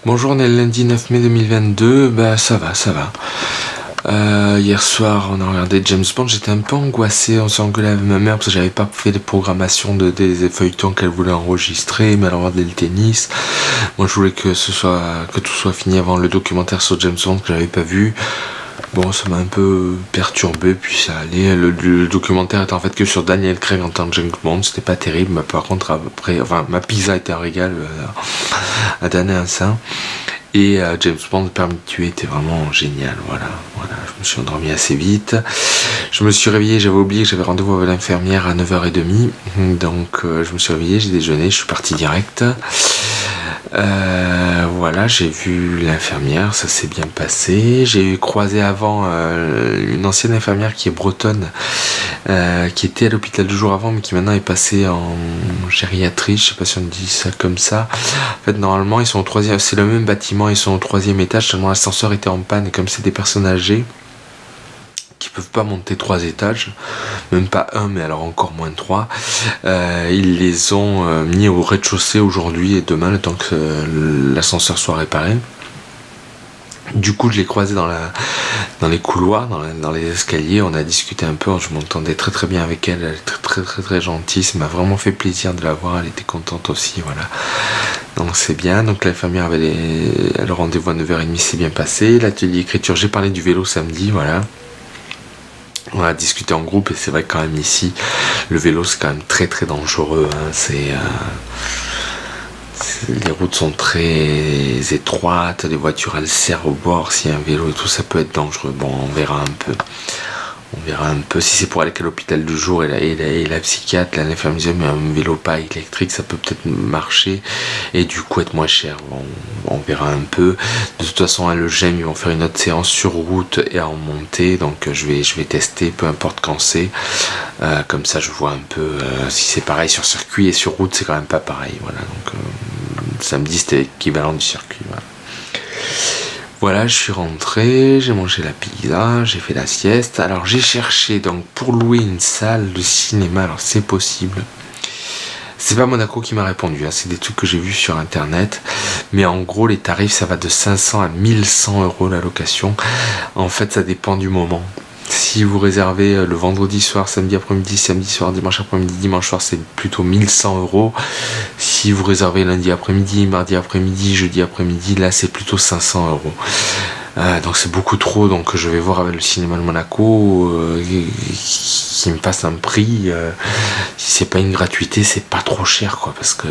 Bonjour, on est le lundi 9 mai 2022, ça va, ça va. Hier soir, on a regardé James Bond, j'étais un peu angoissé, on s'est engueulé avec ma mère parce que j'avais pas fait de programmation des feuilletons qu'elle voulait enregistrer, mais elle regardait le tennis. Moi je voulais que tout soit fini avant le documentaire sur James Bond que j'avais pas vu. Bon, ça m'a un peu perturbé, puis ça allait. Le documentaire était en fait que sur Daniel Craig en tant que James Bond, c'était pas terrible, mais par contre, après, ma pizza était un régal à damner un sein. Et James Bond, Permis de tuer, était vraiment génial, voilà. Je me suis endormi assez vite. Je me suis réveillé, j'avais oublié que j'avais rendez-vous avec l'infirmière à 9h30. Donc je me suis réveillé, j'ai déjeuné, je suis parti direct. Voilà, j'ai vu l'infirmière, ça s'est bien passé. J'ai croisé avant une ancienne infirmière qui est bretonne, qui était à l'hôpital 2 jours avant, mais qui maintenant est passée en gériatrie. Je sais pas si on dit ça comme ça. En fait, normalement, ils sont au 3e, c'est le même bâtiment, ils sont au 3e étage. Seulement l'ascenseur était en panne, et comme c'est des personnes âgées qui peuvent pas monter 3 étages, même pas un, mais alors encore moins de 3, ils les ont mis au rez-de-chaussée aujourd'hui et demain, le temps que l'ascenseur soit réparé. Du coup, je l'ai croisée dans les couloirs, dans les escaliers. On a discuté un peu, je m'entendais très très bien avec elle. Elle est très gentille. Ça m'a vraiment fait plaisir de la voir. Elle était contente aussi, voilà. Donc c'est bien. Donc l'infirmière avait le rendez-vous à 9h30, c'est bien passé. L'atelier écriture, j'ai parlé du vélo samedi, voilà. On a discuté en groupe et c'est vrai que quand même ici, le vélo c'est quand même très dangereux. Hein. Les routes sont très étroites, les voitures elles serrent au bord, s'il y a un vélo et tout ça peut être dangereux. Bon, on verra un peu. Si c'est pour aller à l'hôpital du jour et la psychiatre, l'infirmière disait mais un vélo pas électrique ça peut peut-être marcher et du coup être moins cher. Bon, on verra un peu. De toute façon à le GEM ils vont faire une autre séance sur route et en montée, donc je vais tester peu importe quand c'est. Comme ça je vois un peu si c'est pareil sur circuit et sur route c'est quand même pas pareil. Voilà, donc samedi c'était l'équivalent du circuit. Voilà, je suis rentré, j'ai mangé la pizza, j'ai fait la sieste. Alors j'ai cherché donc pour louer une salle de cinéma, alors c'est possible. C'est pas Monaco qui m'a répondu, hein, c'est des trucs que j'ai vus sur internet. Mais en gros les tarifs ça va de 500 à 1100 euros la location. En fait ça dépend du moment. Si vous réservez le vendredi soir, samedi après-midi, samedi soir, dimanche après-midi, dimanche soir, c'est plutôt 1100 euros. Si vous réservez lundi après-midi, mardi après-midi, jeudi après-midi, là c'est plutôt 500 euros. Donc c'est beaucoup trop, donc je vais voir avec le cinéma de Monaco qui me passe un prix. Si c'est pas une gratuité, c'est pas trop cher quoi, parce que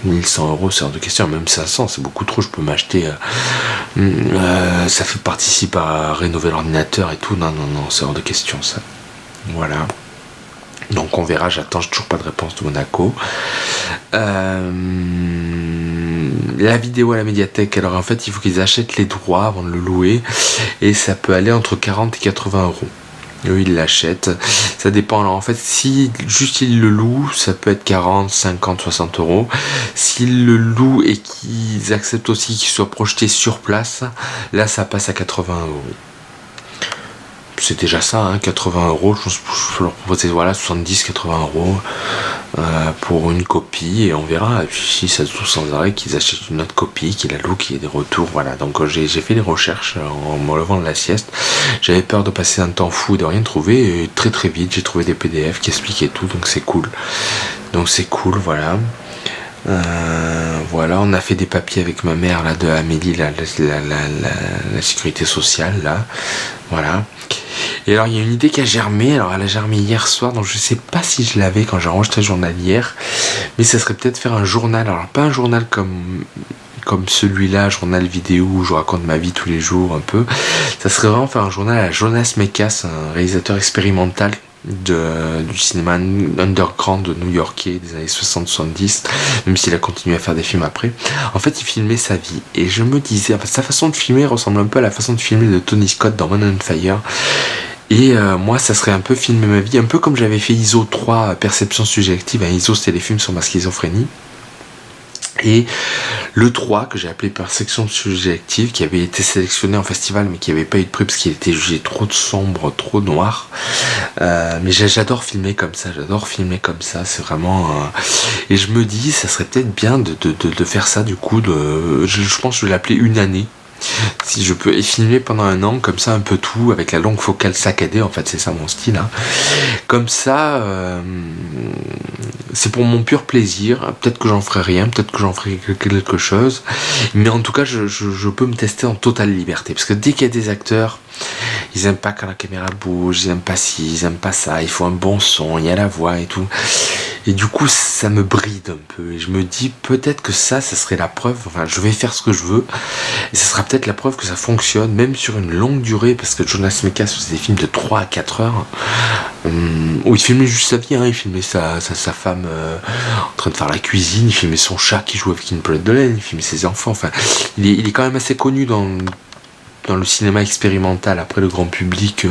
1100 euros c'est hors de question, même 500 c'est beaucoup trop. Je peux m'acheter ça fait participer à rénover l'ordinateur et tout. Non c'est hors de question ça. Voilà, donc on verra, j'ai toujours pas de réponse de Monaco. La vidéo à la médiathèque, alors en fait il faut qu'ils achètent les droits avant de le louer et ça peut aller entre 40 et 80 euros. Eux ils l'achètent, ça dépend. Alors en fait si juste ils le louent ça peut être 40, 50, 60 euros. S'ils le louent et qu'ils acceptent aussi qu'il soit projeté sur place, là ça passe à 80 euros. C'est déjà ça, hein, 80 euros. Je peux leur proposer 70-80 euros pour une copie et on verra. Et puis si ça se trouve sans arrêt qu'ils achètent une autre copie, qu'ils la louent, qu'il y ait des retours. Voilà, donc j'ai fait des recherches en me levant de la sieste. J'avais peur de passer un temps fou et de rien trouver. Et très vite j'ai trouvé des PDF qui expliquaient tout, donc c'est cool. Voilà. Voilà, on a fait des papiers avec ma mère là de Amélie, la sécurité sociale là. Voilà. Et alors il y a une idée qui a germé, alors elle a germé hier soir, donc je sais pas si je l'avais quand j'ai enregistré le journal hier, mais ça serait peut-être faire un journal, alors pas un journal comme celui-là, journal vidéo où je raconte ma vie tous les jours un peu, ça serait vraiment faire un journal à Jonas Mekas, un réalisateur expérimental du cinéma underground new-yorkais des années 60-70, même s'il a continué à faire des films après. En fait il filmait sa vie et je me disais, en fait, sa façon de filmer ressemble un peu à la façon de filmer de Tony Scott dans Man on Fire. Et moi ça serait un peu filmer ma vie, un peu comme j'avais fait ISO 3 perception subjective. ISO c'était les films sur ma schizophrénie. Et Le 3 que j'ai appelé Perception subjective, qui avait été sélectionné en festival mais qui n'avait pas eu de prix parce qu'il était jugé trop sombre, trop noir. Mais j'adore filmer comme ça, c'est vraiment... Et je me dis, ça serait peut-être bien de faire ça du coup, je pense que je vais l'appeler Une année. Si je peux, et filmer pendant un an comme ça un peu tout avec la longue focale saccadée, en fait c'est ça mon style, hein. Comme ça c'est pour mon pur plaisir, peut-être que j'en ferai rien, peut-être que j'en ferai quelque chose, mais en tout cas je peux me tester en totale liberté, parce que dès qu'il y a des acteurs, ils aiment pas quand la caméra bouge, ils aiment pas ci, ils aiment pas ça, il faut un bon son, il y a la voix et tout. Et du coup, ça me bride un peu. Et je me dis, peut-être que ça serait la preuve. Enfin, je vais faire ce que je veux. Et ça sera peut-être la preuve que ça fonctionne, même sur une longue durée. Parce que Jonas Mekas faisait des films de 3 à 4 heures. Où il filmait juste sa vie. Hein. Il filmait sa femme en train de faire la cuisine. Il filmait son chat qui jouait avec une pelote de laine. Il filmait ses enfants. Enfin, il est quand même assez connu dans le cinéma expérimental. Après le grand public,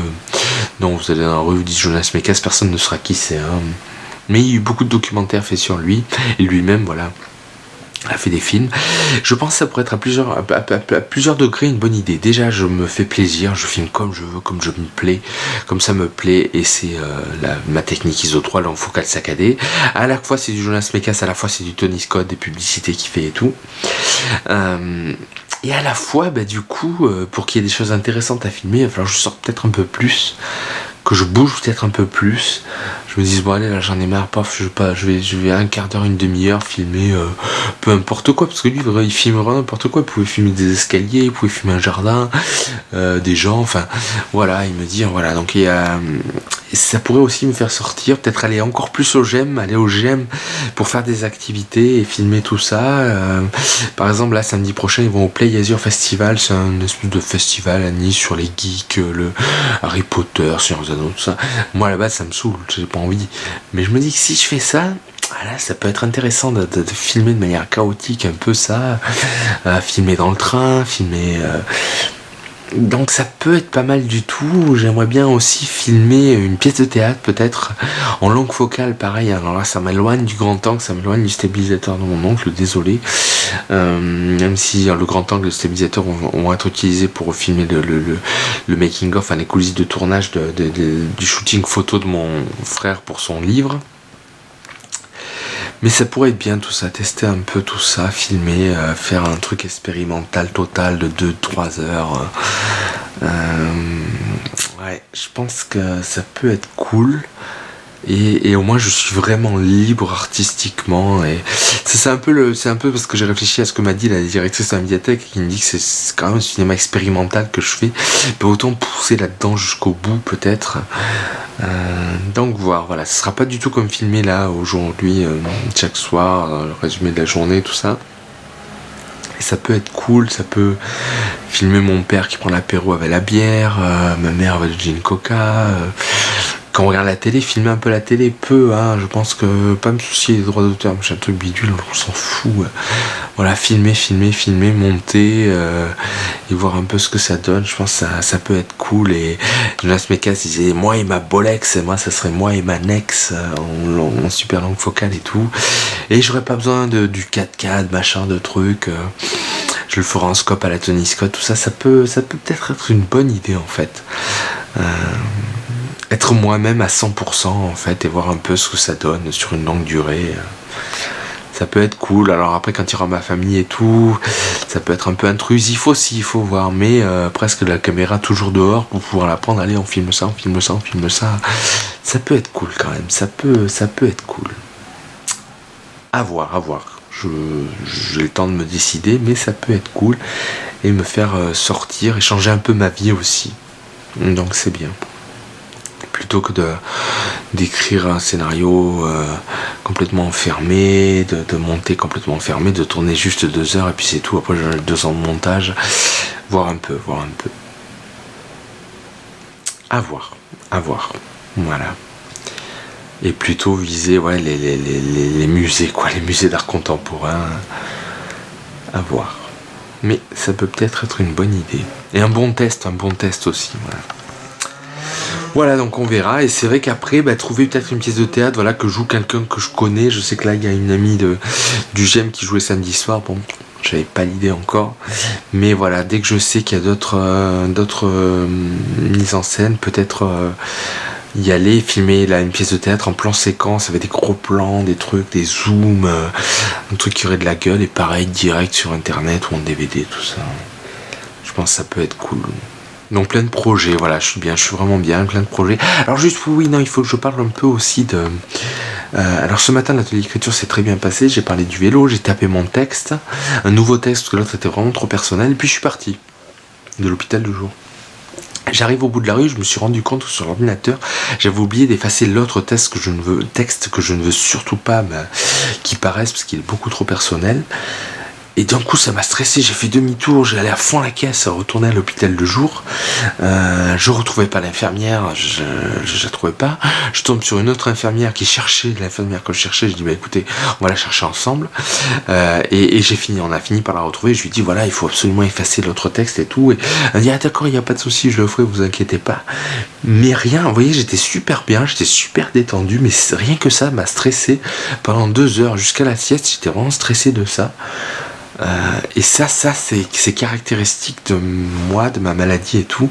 non, vous allez dans la rue, vous dites Jonas Mekas, personne ne saura qui c'est. Hein. Mais il y a eu beaucoup de documentaires faits sur lui, et lui-même, voilà, a fait des films. Je pense que ça pourrait être à plusieurs degrés une bonne idée. Déjà, je me fais plaisir, je filme comme je veux, comme je me plais, comme ça me plaît, et c'est ma technique ISO 3, longue focale saccadée. À la fois, c'est du Jonas Mekas, à la fois, c'est du Tony Scott, des publicités qu'il fait et tout. Et à la fois, du coup, pour qu'il y ait des choses intéressantes à filmer, il va falloir que je sorte peut-être un peu plus, que je bouge peut-être un peu plus. Je me dis, bon allez, là j'en ai marre, paf, je vais un quart d'heure, une demi-heure filmer peu importe quoi, parce que lui il filmera n'importe quoi. Il pouvait filmer des escaliers, il pouvait filmer un jardin, des gens, enfin voilà. Il me dit, voilà, donc ça pourrait aussi me faire sortir, peut-être aller encore plus au GEM, pour faire des activités et filmer tout ça. Par exemple, là samedi prochain ils vont au Play Azure Festival, c'est un espèce de festival à Nice sur les geeks, le Harry Potter, sur tout ça. Moi là-bas ça me saoule, j'ai pas envie. Mais je me dis que si je fais ça, là, ça peut être intéressant de filmer de manière chaotique un peu ça, filmer dans le train, filmer... Donc ça peut être pas mal du tout. J'aimerais bien aussi filmer une pièce de théâtre peut-être en longue focale, pareil. Alors là ça m'éloigne du grand angle, ça m'éloigne du stabilisateur de mon oncle, désolé. Même si le grand angle et le stabilisateur vont être utilisés pour filmer le making of, les coulisses de tournage du shooting photo de mon frère pour son livre. Mais ça pourrait être bien tout ça, tester un peu tout ça, filmer, faire un truc expérimental total de 2-3 heures. Ouais, je pense que ça peut être cool. Et au moins je suis vraiment libre artistiquement, et c'est un peu parce que j'ai réfléchi à ce que m'a dit la directrice de la médiathèque, qui me dit que c'est quand même un cinéma expérimental que je fais, mais autant pousser là-dedans jusqu'au bout peut-être. Donc voilà, ce sera pas du tout comme filmé là aujourd'hui, chaque soir, le résumé de la journée, tout ça. Et ça peut être cool, ça peut filmer mon père qui prend l'apéro avec la bière, ma mère avec le gin coca. Quand on regarde la télé, filmer un peu la télé, hein, je pense que pas me soucier des droits d'auteur, j'ai un truc bidule, on s'en fout. Voilà, filmer, monter, et voir un peu ce que ça donne, je pense que ça peut être cool. Et Jonas Mekas disait, moi et ma Bolex, moi ça serait moi et ma Nex, en super longue focale et tout. Et j'aurais pas besoin du 4K, machin, de trucs. Je le ferai en scope à la Tony Scott, tout ça, ça peut peut-être être une bonne idée en fait. Être moi-même à 100% en fait, et voir un peu ce que ça donne sur une longue durée, ça peut être cool. Alors après, quand il y aura ma famille et tout, ça peut être un peu intrusif aussi, il faut voir, mais presque la caméra toujours dehors pour pouvoir la prendre. Allez, on filme ça, ça peut être cool quand même, ça peut être cool. À voir, j'ai le temps de me décider, mais ça peut être cool et me faire sortir et changer un peu ma vie aussi, donc c'est bien. Plutôt que d'écrire un scénario complètement enfermé, de monter complètement enfermé, de tourner juste 2 heures et puis c'est tout. Après j'ai 2 ans de montage, voir un peu. À voir. Voilà. Et plutôt viser les musées, les musées d'art contemporain. À voir. Mais ça peut peut-être être une bonne idée. Et un bon test aussi, voilà. Voilà, donc on verra. Et c'est vrai qu'après, trouver peut-être une pièce de théâtre, que joue quelqu'un que je connais. Je sais que là, il y a une amie du GEM qui jouait samedi soir. Bon, j'avais pas l'idée encore, mais voilà, dès que je sais qu'il y a d'autres mises en scène, peut-être y aller, filmer là une pièce de théâtre en plan séquence avec des gros plans, des trucs, des zooms, un truc qui aurait de la gueule, et pareil direct sur internet ou en DVD, tout ça. Je pense que ça peut être cool. Donc plein de projets, voilà, je suis vraiment bien, plein de projets. Alors juste, oui, non, il faut que je parle un peu aussi de... alors ce matin, l'atelier d'écriture s'est très bien passé, j'ai parlé du vélo, j'ai tapé mon texte, un nouveau texte, parce que l'autre était vraiment trop personnel, et puis je suis parti de l'hôpital du jour. J'arrive au bout de la rue, je me suis rendu compte que sur l'ordinateur, j'avais oublié d'effacer l'autre texte que je ne veux surtout pas qui paraisse, parce qu'il est beaucoup trop personnel. Et d'un coup ça m'a stressé, j'ai fait demi-tour, j'ai allé à fond la caisse, retourner à l'hôpital de jour. Je retrouvais pas l'infirmière, je la trouvais pas. Je tombe sur une autre infirmière qui cherchait l'infirmière que je cherchais. Je dis bah écoutez, on va la chercher ensemble. Et on a fini par la retrouver. Je lui dis voilà, il faut absolument effacer l'autre texte et tout. Et elle dit ah d'accord, il n'y a pas de souci, je le ferai, vous inquiétez pas. Mais rien, vous voyez, j'étais super bien, j'étais super détendu, mais rien que ça m'a stressé pendant 2 heures jusqu'à la sieste. J'étais vraiment stressé de ça. Et ça c'est caractéristique de moi, de ma maladie et tout.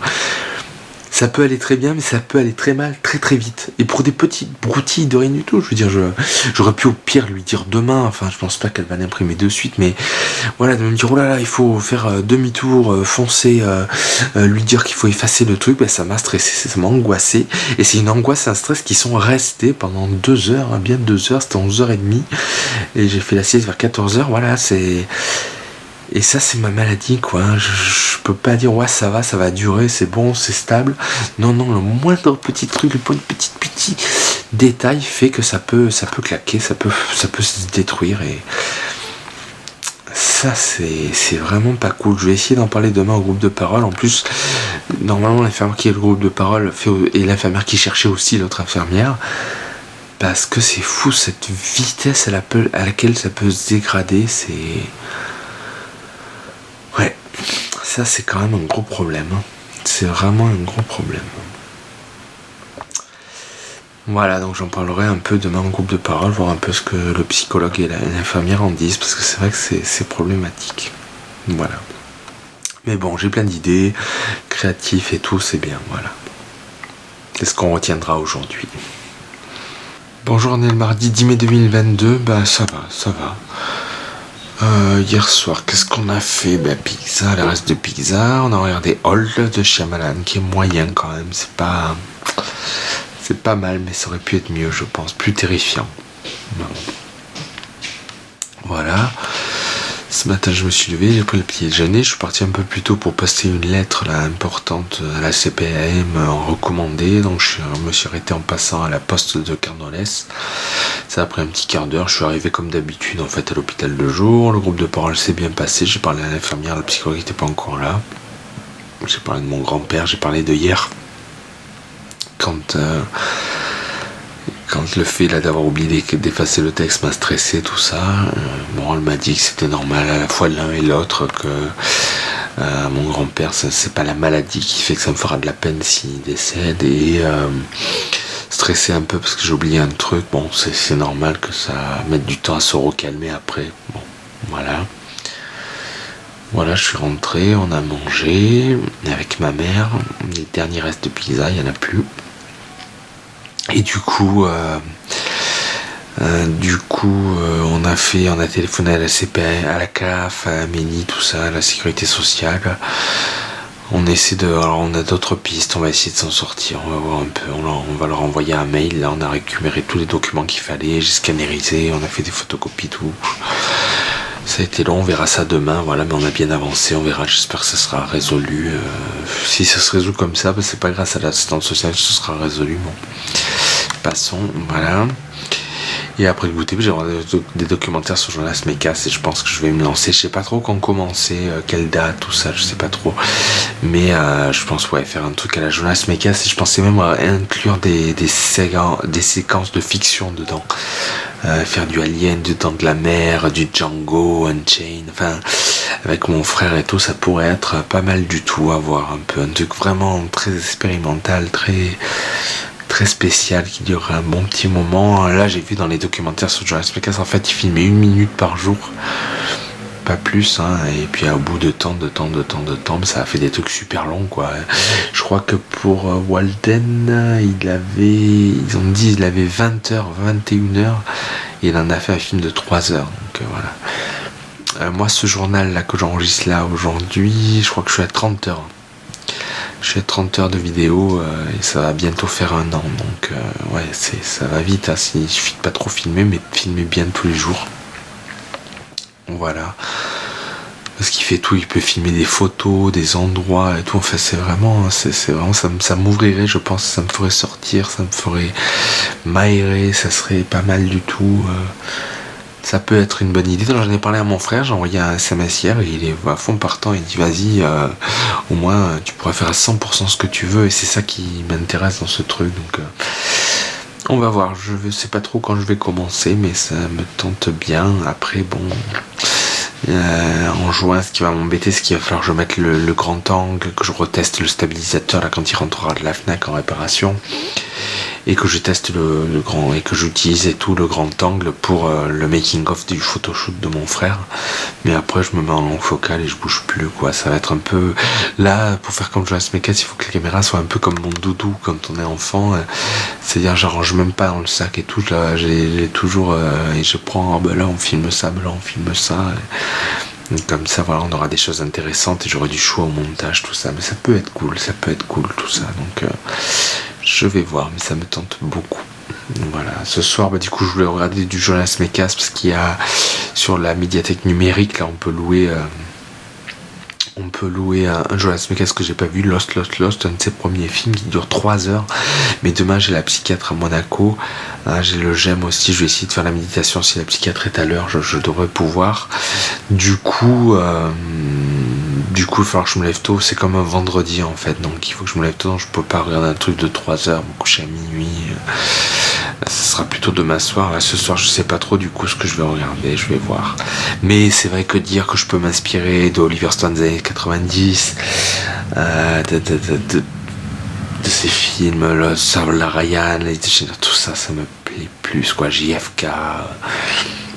Ça peut aller très bien, mais ça peut aller très mal, très très vite. Et pour des petites broutilles de rien du tout, je veux dire, j'aurais pu au pire lui dire demain, enfin je pense pas qu'elle va l'imprimer de suite, mais voilà, de me dire oh là là, il faut faire demi-tour, foncer, lui dire qu'il faut effacer le truc, ben, ça m'a stressé, ça m'a angoissé. Et c'est une angoisse et un stress qui sont restés pendant 2 heures, bien 2 heures, c'était 11h30. Et j'ai fait la sieste vers 14h, voilà, c'est... Et ça c'est ma maladie quoi, je peux pas dire ouais ça va durer, c'est bon, c'est stable. Non, le moindre petit truc, le petit détail fait que ça peut claquer, ça peut se détruire, et ça c'est vraiment pas cool. Je vais essayer d'en parler demain au groupe de parole. En plus, normalement l'infirmière qui est le groupe de parole et l'infirmière qui cherchait aussi l'autre infirmière. Parce que c'est fou cette vitesse à laquelle ça peut se dégrader, c'est... Ouais, ça c'est quand même un gros problème. C'est vraiment un gros problème. Voilà, donc j'en parlerai un peu demain en groupe de parole, voir un peu ce que le psychologue et l'infirmière en disent, parce que c'est vrai que c'est problématique. Voilà. Mais bon, j'ai plein d'idées, créatifs et tout, c'est bien, voilà. C'est ce qu'on retiendra aujourd'hui. Bonjour, on est le mardi 10 mai 2022, bah ça va. Hier soir, qu'est-ce qu'on a fait? Bah pizza, le reste de pizza. On a regardé Old de Shyamalan, qui est moyen quand même. C'est pas mal, mais ça aurait pu être mieux, je pense. Plus terrifiant. Voilà. Ce matin, je me suis levé, j'ai pris le petit déjeuner. Je suis parti un peu plus tôt pour poster une lettre là, importante à la CPAM en recommandé. Donc, je me suis arrêté en passant à la poste de Carnolès. Ça a pris un petit quart d'heure. Je suis arrivé comme d'habitude en fait à l'hôpital de jour. Le groupe de parole s'est bien passé. J'ai parlé à l'infirmière, le psychologue n'était pas encore là. J'ai parlé de mon grand-père. J'ai parlé de hier. Quand le fait là d'avoir oublié d'effacer le texte m'a stressé, tout ça. Bon, elle m'a dit que c'était normal à la fois l'un et l'autre, que mon grand-père, c'est pas la maladie qui fait que ça me fera de la peine s'il décède, et stressé un peu parce que j'ai oublié un truc. Bon, c'est normal que ça mette du temps à se recalmer après. Bon, voilà. Voilà, je suis rentré, on a mangé avec ma mère. Les derniers restes de pizza, il n'y en a plus. Et du coup, on a téléphoné à la CPA, à la CAF, à Amélie, tout ça, à la sécurité sociale. Alors on a d'autres pistes, on va essayer de s'en sortir, on va voir un peu, on va leur envoyer un mail. Là, on a récupéré tous les documents qu'il fallait, j'ai scannérisé, on a fait des photocopies, tout. Ça a été long, on verra ça demain, voilà, mais on a bien avancé, on verra, j'espère que ça sera résolu. Si ça se résout comme ça, c'est pas grâce à l'assistante sociale que ce sera résolu. Bon, passons, voilà. Et après le goûter, j'ai des documentaires sur Jonas Mekas et je pense que je vais me lancer. Je sais pas trop quand commencer, quelle date, tout ça, je sais pas trop. Mais je pense faire un truc à la Jonas Mekas, et je pensais même inclure des séquences de fiction dedans. Faire du Alien, du Temps de la Mer, du Django, Unchained, enfin avec mon frère et tout, ça pourrait être pas mal du tout à voir, un peu un truc vraiment très expérimental, très spécial, qui durerait un bon petit moment. Là, j'ai vu dans les documentaires sur Jonas Mekas, en fait, il filmait 1 minute par jour. pas plus, hein. Et puis au bout de temps, ça a fait des trucs super longs, quoi. Je crois que pour Walden, ils ont dit il avait 20h, 21h, et il en a fait un film de 3 heures, donc voilà. Moi, ce journal là que j'enregistre là aujourd'hui, je crois que je suis à 30 heures. Je suis à 30 heures de vidéo et ça va bientôt faire 1 an, donc ouais, ça va vite, hein. Il suffit de pas trop filmer, mais de filmer bien tous les jours. Voilà. Parce qu'il fait tout, il peut filmer des photos, des endroits et tout. Enfin, c'est vraiment, ça m'ouvrirait, je pense, ça me ferait sortir, ça me ferait m'aérer, ça serait pas mal du tout. Ça peut être une bonne idée. Donc, j'en ai parlé à mon frère, j'ai envoyé un SMS hier et il est à fond partant. Il dit vas-y, au moins tu pourras faire à 100% ce que tu veux, et c'est ça qui m'intéresse dans ce truc. Donc on va voir. Je sais pas trop quand je vais commencer, mais ça me tente bien. Après bon, en juin, ce qui va m'embêter, c'est qu'il va falloir que je mette le grand angle, que je reteste le stabilisateur là quand il rentrera de la Fnac en réparation, et que je teste le grand, et que j'utilise et tout le grand angle pour le making of du photoshoot de mon frère. Mais après je me mets en long focal et je bouge plus, quoi. Ça va être un peu là, pour faire comme Jonas Mekas, il faut que la caméra soit un peu comme mon doudou quand on est enfant, c'est-à-dire j'arrange même pas dans le sac et tout, là j'ai toujours et je prends, ben là on filme ça, ben là on filme ça, et comme ça voilà, on aura des choses intéressantes et j'aurai du choix au montage, tout ça. Mais ça peut être cool tout ça, donc je vais voir, mais ça me tente beaucoup. Voilà, ce soir, du coup, je voulais regarder du Jonas Mekas parce qu'il y a sur la médiathèque numérique, là, on peut louer un Jonas Mekas que j'ai pas vu, Lost, un de ses premiers films qui dure 3 heures. Mais demain, j'ai la psychiatre à Monaco. J'ai le GEM aussi. Je vais essayer de faire la méditation si la psychiatre est à l'heure. Je devrais pouvoir. Du coup, il va falloir que je me lève tôt. C'est comme un vendredi en fait. Donc il faut que je me lève tôt. Donc je peux pas regarder un truc de 3 heures, me coucher à minuit. Ce sera plutôt demain soir. Là, ce soir, je sais pas trop du coup ce que je vais regarder. Je vais voir. Mais c'est vrai que dire que je peux m'inspirer de Oliver Stone des années 90, de ces films, le Sable Ryan, tout ça, ça me plaît plus, quoi. JFK,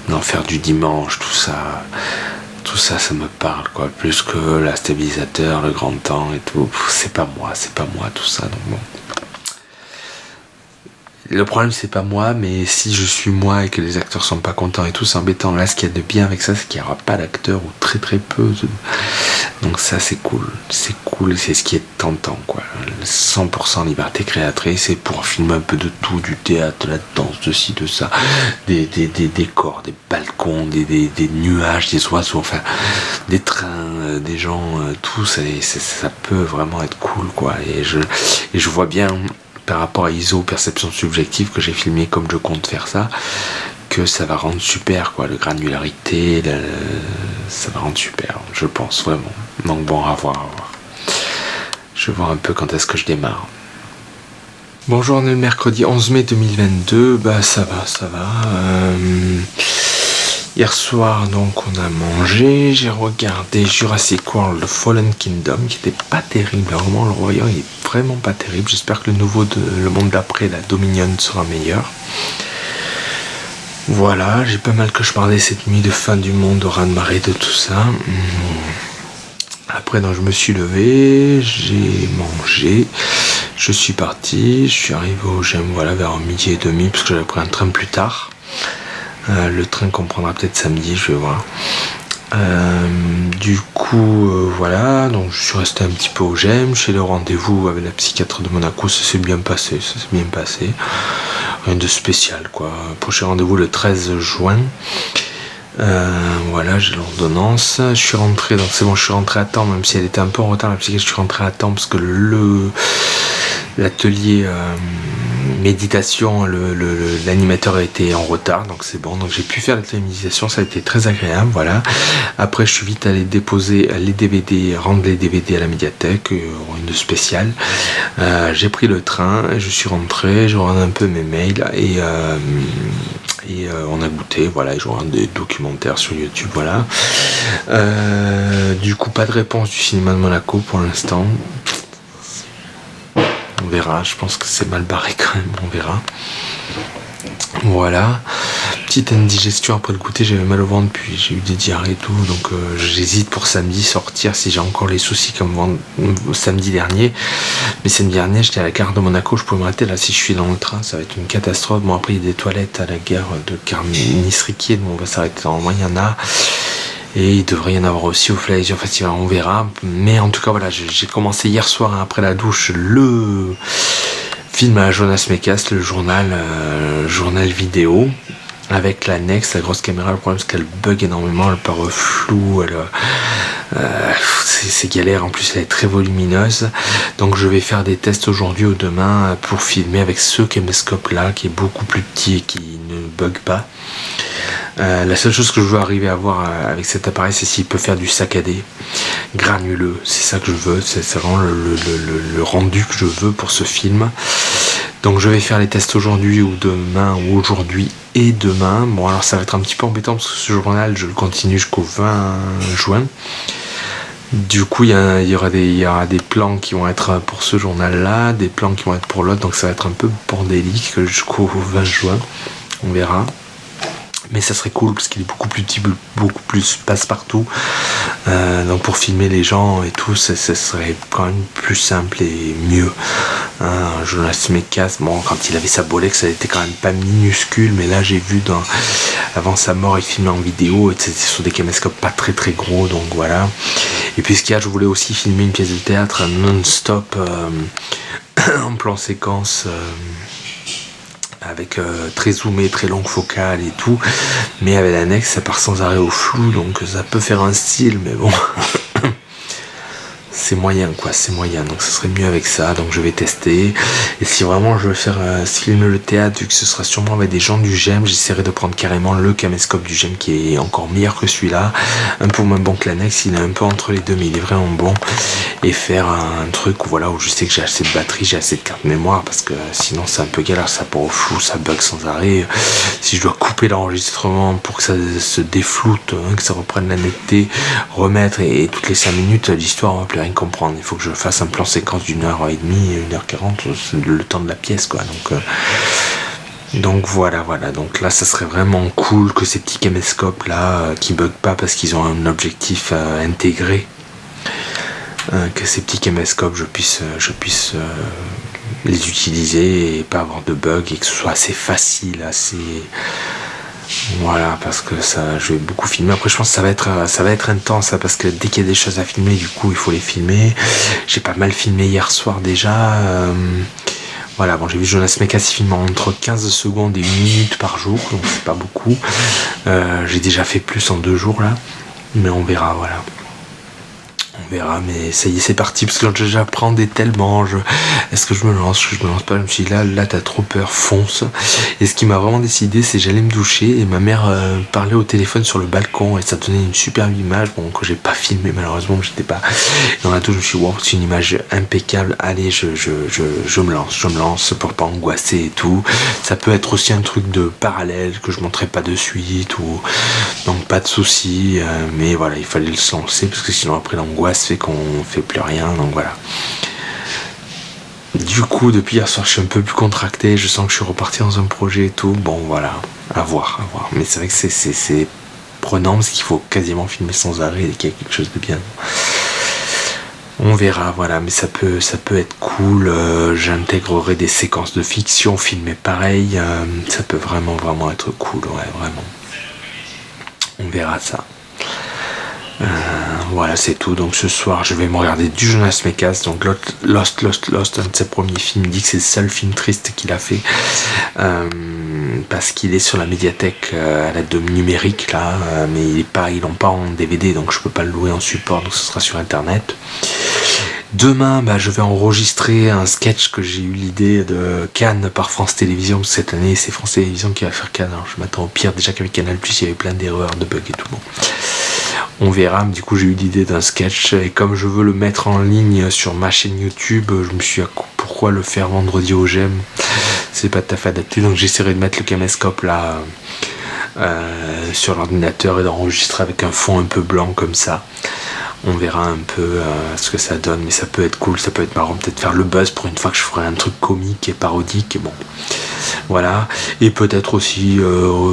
l'enfer du dimanche, tout ça, ça me parle, quoi. Plus que la stabilisateur, le grand temps et tout. C'est pas moi tout ça. Donc bon. Le problème c'est pas moi, mais si je suis moi et que les acteurs sont pas contents et tout, c'est embêtant. Là, ce qu'il y a de bien avec ça, c'est qu'il n'y aura pas d'acteurs ou très très peu. Donc ça c'est cool, c'est ce qui est tentant, quoi. 100% liberté créatrice, et pour filmer un peu de tout, du théâtre, de la danse, de ci, de ça, des décors, des balcons, des nuages, des oiseaux, enfin des trains, des gens, tout ça peut vraiment être cool, quoi. Et je vois bien, par rapport à ISO, perception subjective, que j'ai filmé comme je compte faire ça, que ça va rendre super, quoi. Le granularité, ça va rendre super, je pense vraiment. Donc bon, à voir. Je vais voir un peu quand est-ce que je démarre. Bonjour, on est le mercredi 11 mai 2022, ça va. Hier soir, donc, on a mangé, j'ai regardé Jurassic World Fallen Kingdom, qui était pas terrible, vraiment, le royaume est vraiment pas terrible. J'espère que le monde d'après, la Dominion, sera meilleur. Voilà, j'ai pas mal cauchemardé cette nuit de fin du monde, de raz-de-marée, de tout ça. Après, donc, je me suis levé, j'ai mangé, je suis parti, je suis arrivé au GEM, voilà, vers 12h30, parce que j'avais pris un train plus tard. Le train qu'on prendra peut-être samedi, je vais voir. Du coup, voilà, donc je suis resté un petit peu au GEM, chez le rendez-vous avec la psychiatre de Monaco, ça s'est bien passé. Rien de spécial, quoi. Prochain rendez-vous le 13 juin. Voilà, j'ai l'ordonnance. Je suis rentré, donc c'est bon, je suis rentré à temps, même si elle était un peu en retard, la psychiatre, je suis rentré à temps parce que l'atelier méditation, l'animateur a été en retard, donc c'est bon, donc j'ai pu faire l'atelier méditation, ça a été très agréable, voilà. Après je suis vite allé déposer les DVD, rendre les DVD à la médiathèque, une spéciale. J'ai pris le train, je suis rentré, je regarde un peu mes mails et on a goûté, voilà, et je regarde des documentaires sur YouTube, voilà. Du coup, pas de réponse du cinéma de Monaco pour l'instant. On verra, je pense que c'est mal barré quand même, on verra. Voilà, petite indigestion après le goûter, j'avais mal au ventre, puis j'ai eu des diarrhées et tout, donc j'hésite pour samedi sortir si j'ai encore les soucis comme samedi dernier. Mais samedi dernier, j'étais à la gare de Monaco, je pouvais m'arrêter. Là, si je suis dans le train, ça va être une catastrophe. Bon, après, il y a des toilettes à la gare de Carminis-Riquier, donc on va s'arrêter dans le moins, il y en a. Et il devrait y en avoir aussi au Fly Festival, on verra. Mais en tout cas, voilà, j'ai commencé hier soir, hein, après la douche, le film à Jonas Mekas, le journal vidéo, avec l'annexe, la grosse caméra. Le problème, c'est qu'elle bug énormément, elle part flou, c'est galère, en plus elle est très volumineuse. Donc je vais faire des tests aujourd'hui ou demain pour filmer avec ce caméscope là, qui est beaucoup plus petit et qui ne bug pas. La seule chose que je veux arriver à voir avec cet appareil, c'est s'il peut faire du saccadé granuleux. C'est ça que je veux, c'est vraiment le rendu que je veux pour ce film. Donc je vais faire les tests aujourd'hui ou demain, ou aujourd'hui et demain. Bon, alors ça va être un petit peu embêtant parce que ce journal, je le continue jusqu'au 20 juin. Du coup, il y aura des plans qui vont être pour ce journal-là, des plans qui vont être pour l'autre, donc ça va être un peu bordélique jusqu'au 20 juin. On verra. Mais ça serait cool parce qu'il est beaucoup plus petit, beaucoup plus passe-partout. Donc pour filmer les gens et tout, ça serait quand même plus simple et mieux. Jonas Mekas, bon, quand il avait sa Bolex, ça était quand même pas minuscule, mais là j'ai vu avant sa mort, il filmait en vidéo et c'était sur des caméscopes pas très très gros, donc voilà. Et puis ce qu'il y a, je voulais aussi filmer une pièce de théâtre non-stop en plan séquence. Avec très zoomé, très longue focale et tout, mais avec l'annexe ça part sans arrêt au flou, donc ça peut faire un style, mais bon c'est moyen quoi, c'est moyen, donc ça serait mieux avec ça, donc je vais tester. Et si vraiment je veux faire filmer le théâtre, vu que ce sera sûrement avec des gens du GEM, j'essaierai de prendre carrément le caméscope du GEM qui est encore meilleur que celui-là, un peu moins bon que l'annexe, il est un peu entre les deux mais il est vraiment bon, et faire un truc où, voilà, où je sais que j'ai assez de batterie, j'ai assez de carte mémoire, parce que sinon c'est un peu galère, ça part au flou, ça bug sans arrêt. Si je dois couper l'enregistrement pour que ça se défloute, que ça reprenne la netteté, remettre, et toutes les 5 minutes l'histoire on va plus rien comprendre, il faut que je fasse un plan séquence d'1h30, 1h40, le temps de la pièce quoi, donc voilà, donc là ça serait vraiment cool que ces petits caméscopes là qui bug pas parce qu'ils ont un objectif intégré, que ces petits caméscopes je puisse les utiliser et pas avoir de bugs, et que ce soit assez facile, voilà, parce que ça, je vais beaucoup filmer. Après je pense que ça va être intense, hein, parce que dès qu'il y a des choses à filmer, du coup il faut les filmer. J'ai pas mal filmé hier soir déjà. Voilà, bon, j'ai vu Jonas Mekas filmer entre 15 secondes et 1 minute par jour, donc c'est pas beaucoup. J'ai déjà fait plus en 2 jours là, mais on verra, voilà. On verra, mais ça y est, c'est parti, parce que j'appréhendais tellement. Est-ce que je me lance, pas? Je me suis dit, là t'as trop peur, fonce. Et ce qui m'a vraiment décidé, c'est j'allais me doucher, et ma mère parlait au téléphone sur le balcon, et ça donnait une superbe image, bon, que j'ai pas filmé malheureusement, j'étais pas dans la douche. Je me suis dit, wow, c'est une image impeccable, allez, je me lance pour pas angoisser et tout. Ça peut être aussi un truc de parallèle que je montrerai pas de suite, ou donc pas de soucis, mais voilà, il fallait se lancer, parce que sinon après l'angoisse fait qu'on fait plus rien, donc voilà. Du coup, depuis hier soir, je suis un peu plus contracté, je sens que je suis reparti dans un projet et tout, bon voilà, à voir. Mais c'est vrai que c'est prenant, parce qu'il faut quasiment filmer sans arrêt dès qu'il y a quelque chose de bien. On verra, voilà, mais ça peut être cool. J'intégrerai des séquences de fiction filmées pareil, ça peut vraiment être cool, ouais, vraiment. On verra ça. Voilà, c'est tout. Donc ce soir je vais me regarder du Jonas Mekas, donc Lost, un de ses premiers films. Il dit que c'est le seul film triste qu'il a fait, parce qu'il est sur la médiathèque à la numérique là, mais ils l'ont pas en DVD, donc je peux pas le louer en support, donc ce sera sur internet. Demain, je vais enregistrer un sketch que j'ai eu l'idée de Cannes par France Télévisions. Cette année, c'est France Télévisions qui va faire Cannes. Alors, je m'attends au pire. Déjà qu'avec Canal+, il y avait plein d'erreurs, de bugs et tout. Bon, on verra. Du coup, j'ai eu l'idée d'un sketch. Et comme je veux le mettre en ligne sur ma chaîne YouTube, je me suis dit, pourquoi le faire vendredi au GEM? C'est pas tout à fait adapté. Donc, j'essaierai de mettre le caméscope là sur l'ordinateur et d'enregistrer avec un fond un peu blanc comme ça. On verra un peu ce que ça donne, mais ça peut être cool, ça peut être marrant, peut-être faire le buzz pour une fois que je ferai un truc comique et parodique. Et bon, Voilà, et peut-être aussi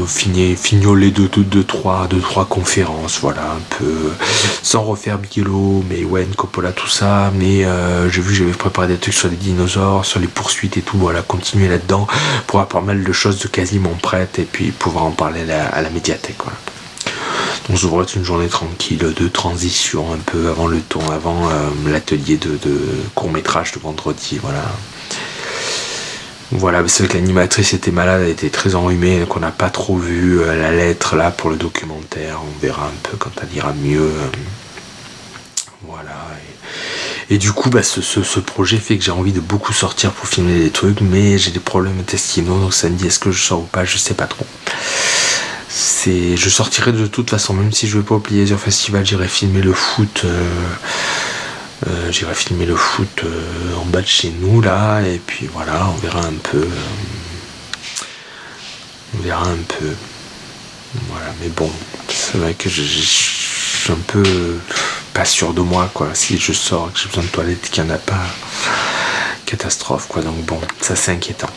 fignoler deux, trois conférences, voilà, un peu, sans refaire Bigelow, mais Wayne, Coppola, tout ça, mais j'ai vu que j'avais préparé des trucs sur les dinosaures, sur les poursuites et tout, voilà, continuer là-dedans, pour avoir pas mal de choses de quasiment prêtes, et puis pouvoir en parler à la médiathèque, voilà. Donc ça devrait être une journée tranquille de transition, un peu avant le ton, avant l'atelier de court-métrage de vendredi, voilà. Voilà, c'est vrai que l'animatrice était malade, elle était très enrhumée, donc on n'a pas trop vu la lettre là pour le documentaire. On verra un peu quand elle ira mieux. Voilà. Et du coup, ce projet fait que j'ai envie de beaucoup sortir pour filmer des trucs, mais j'ai des problèmes intestinaux, donc ça me dit est-ce que je sors ou pas, je sais pas trop. Je sortirai de toute façon, même si je vais pas au Plaisir Festival, j'irai filmer le foot. J'irai filmer le foot en bas de chez nous là, et puis voilà, on verra un peu. Voilà, mais bon, c'est vrai que je suis un peu pas sûr de moi, quoi. Si je sors, que j'ai besoin de toilette, qu'il n'y en a pas, catastrophe, quoi. Donc bon, ça c'est inquiétant,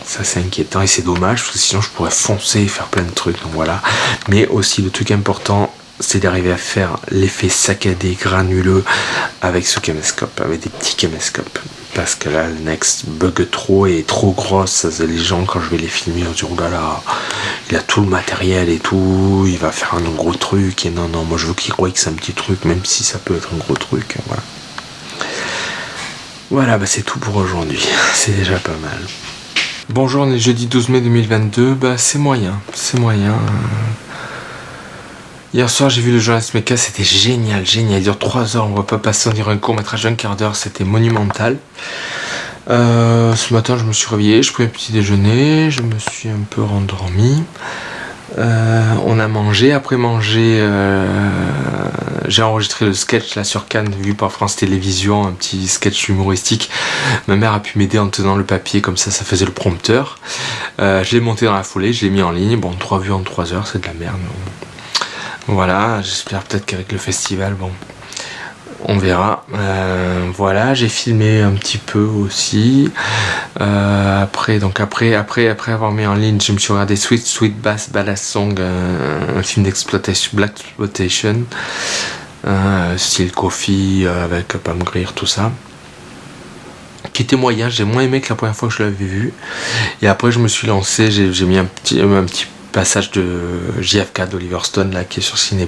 et c'est dommage, parce que sinon je pourrais foncer et faire plein de trucs, donc voilà. Mais aussi, le truc important, c'est d'arriver à faire l'effet saccadé, granuleux avec ce caméscope, avec des petits caméscopes. Parce que là, le Next bug trop et est trop grosse. Les gens, quand je vais les filmer, on se dit, oh là là, il a tout le matériel et tout, il va faire un gros truc. Et non, moi je veux qu'il croie que c'est un petit truc, même si ça peut être un gros truc. Voilà. Voilà, c'est tout pour aujourd'hui. C'est déjà pas mal. Bonjour, on est jeudi 12 mai 2022. C'est moyen. Hier soir, j'ai vu le Jonas Mekas, c'était génial. Il dure 3 heures, on ne va pas passer, on dirait un court-métrage d'un quart d'heure, c'était monumental. Ce matin, je me suis réveillé, je pris un petit déjeuner, je me suis un peu rendormi. On a mangé, après manger, j'ai enregistré le sketch là sur Cannes, vu par France Télévisions, un petit sketch humoristique. Ma mère a pu m'aider en tenant le papier, comme ça faisait le prompteur. Je l'ai monté dans la foulée, je l'ai mis en ligne. Bon, 3 vues en 3 heures, c'est de la merde. Voilà, j'espère peut-être qu'avec le festival, on verra. Voilà, j'ai filmé un petit peu aussi. Après avoir mis en ligne, je me suis regardé Sweet Bass Badass Song, un film d'exploitation, Black Exploitation, style Coffee, avec Pam Grier, tout ça. Qui était moyen, j'ai moins aimé que la première fois que je l'avais vu. Et après, je me suis lancé, j'ai mis un petit passage de JFK d'Oliver Stone là qui est sur Ciné+,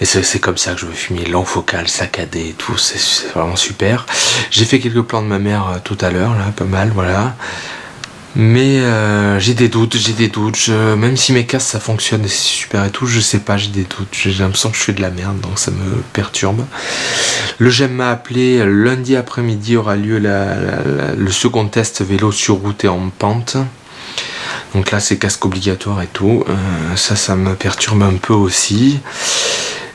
et c'est comme ça que je veux filmer, long focal, saccadé et tout, c'est vraiment super. J'ai fait quelques plans de ma mère tout à l'heure là, pas mal, voilà, mais j'ai des doutes, même si mes casques ça fonctionne et c'est super et tout, je sais pas, j'ai des doutes, j'ai l'impression que je fais de la merde, donc ça me perturbe. Le GEM m'a appelé, lundi après-midi aura lieu le second test vélo sur route et en pente. Donc là, c'est casque obligatoire et tout. Ça me perturbe un peu aussi.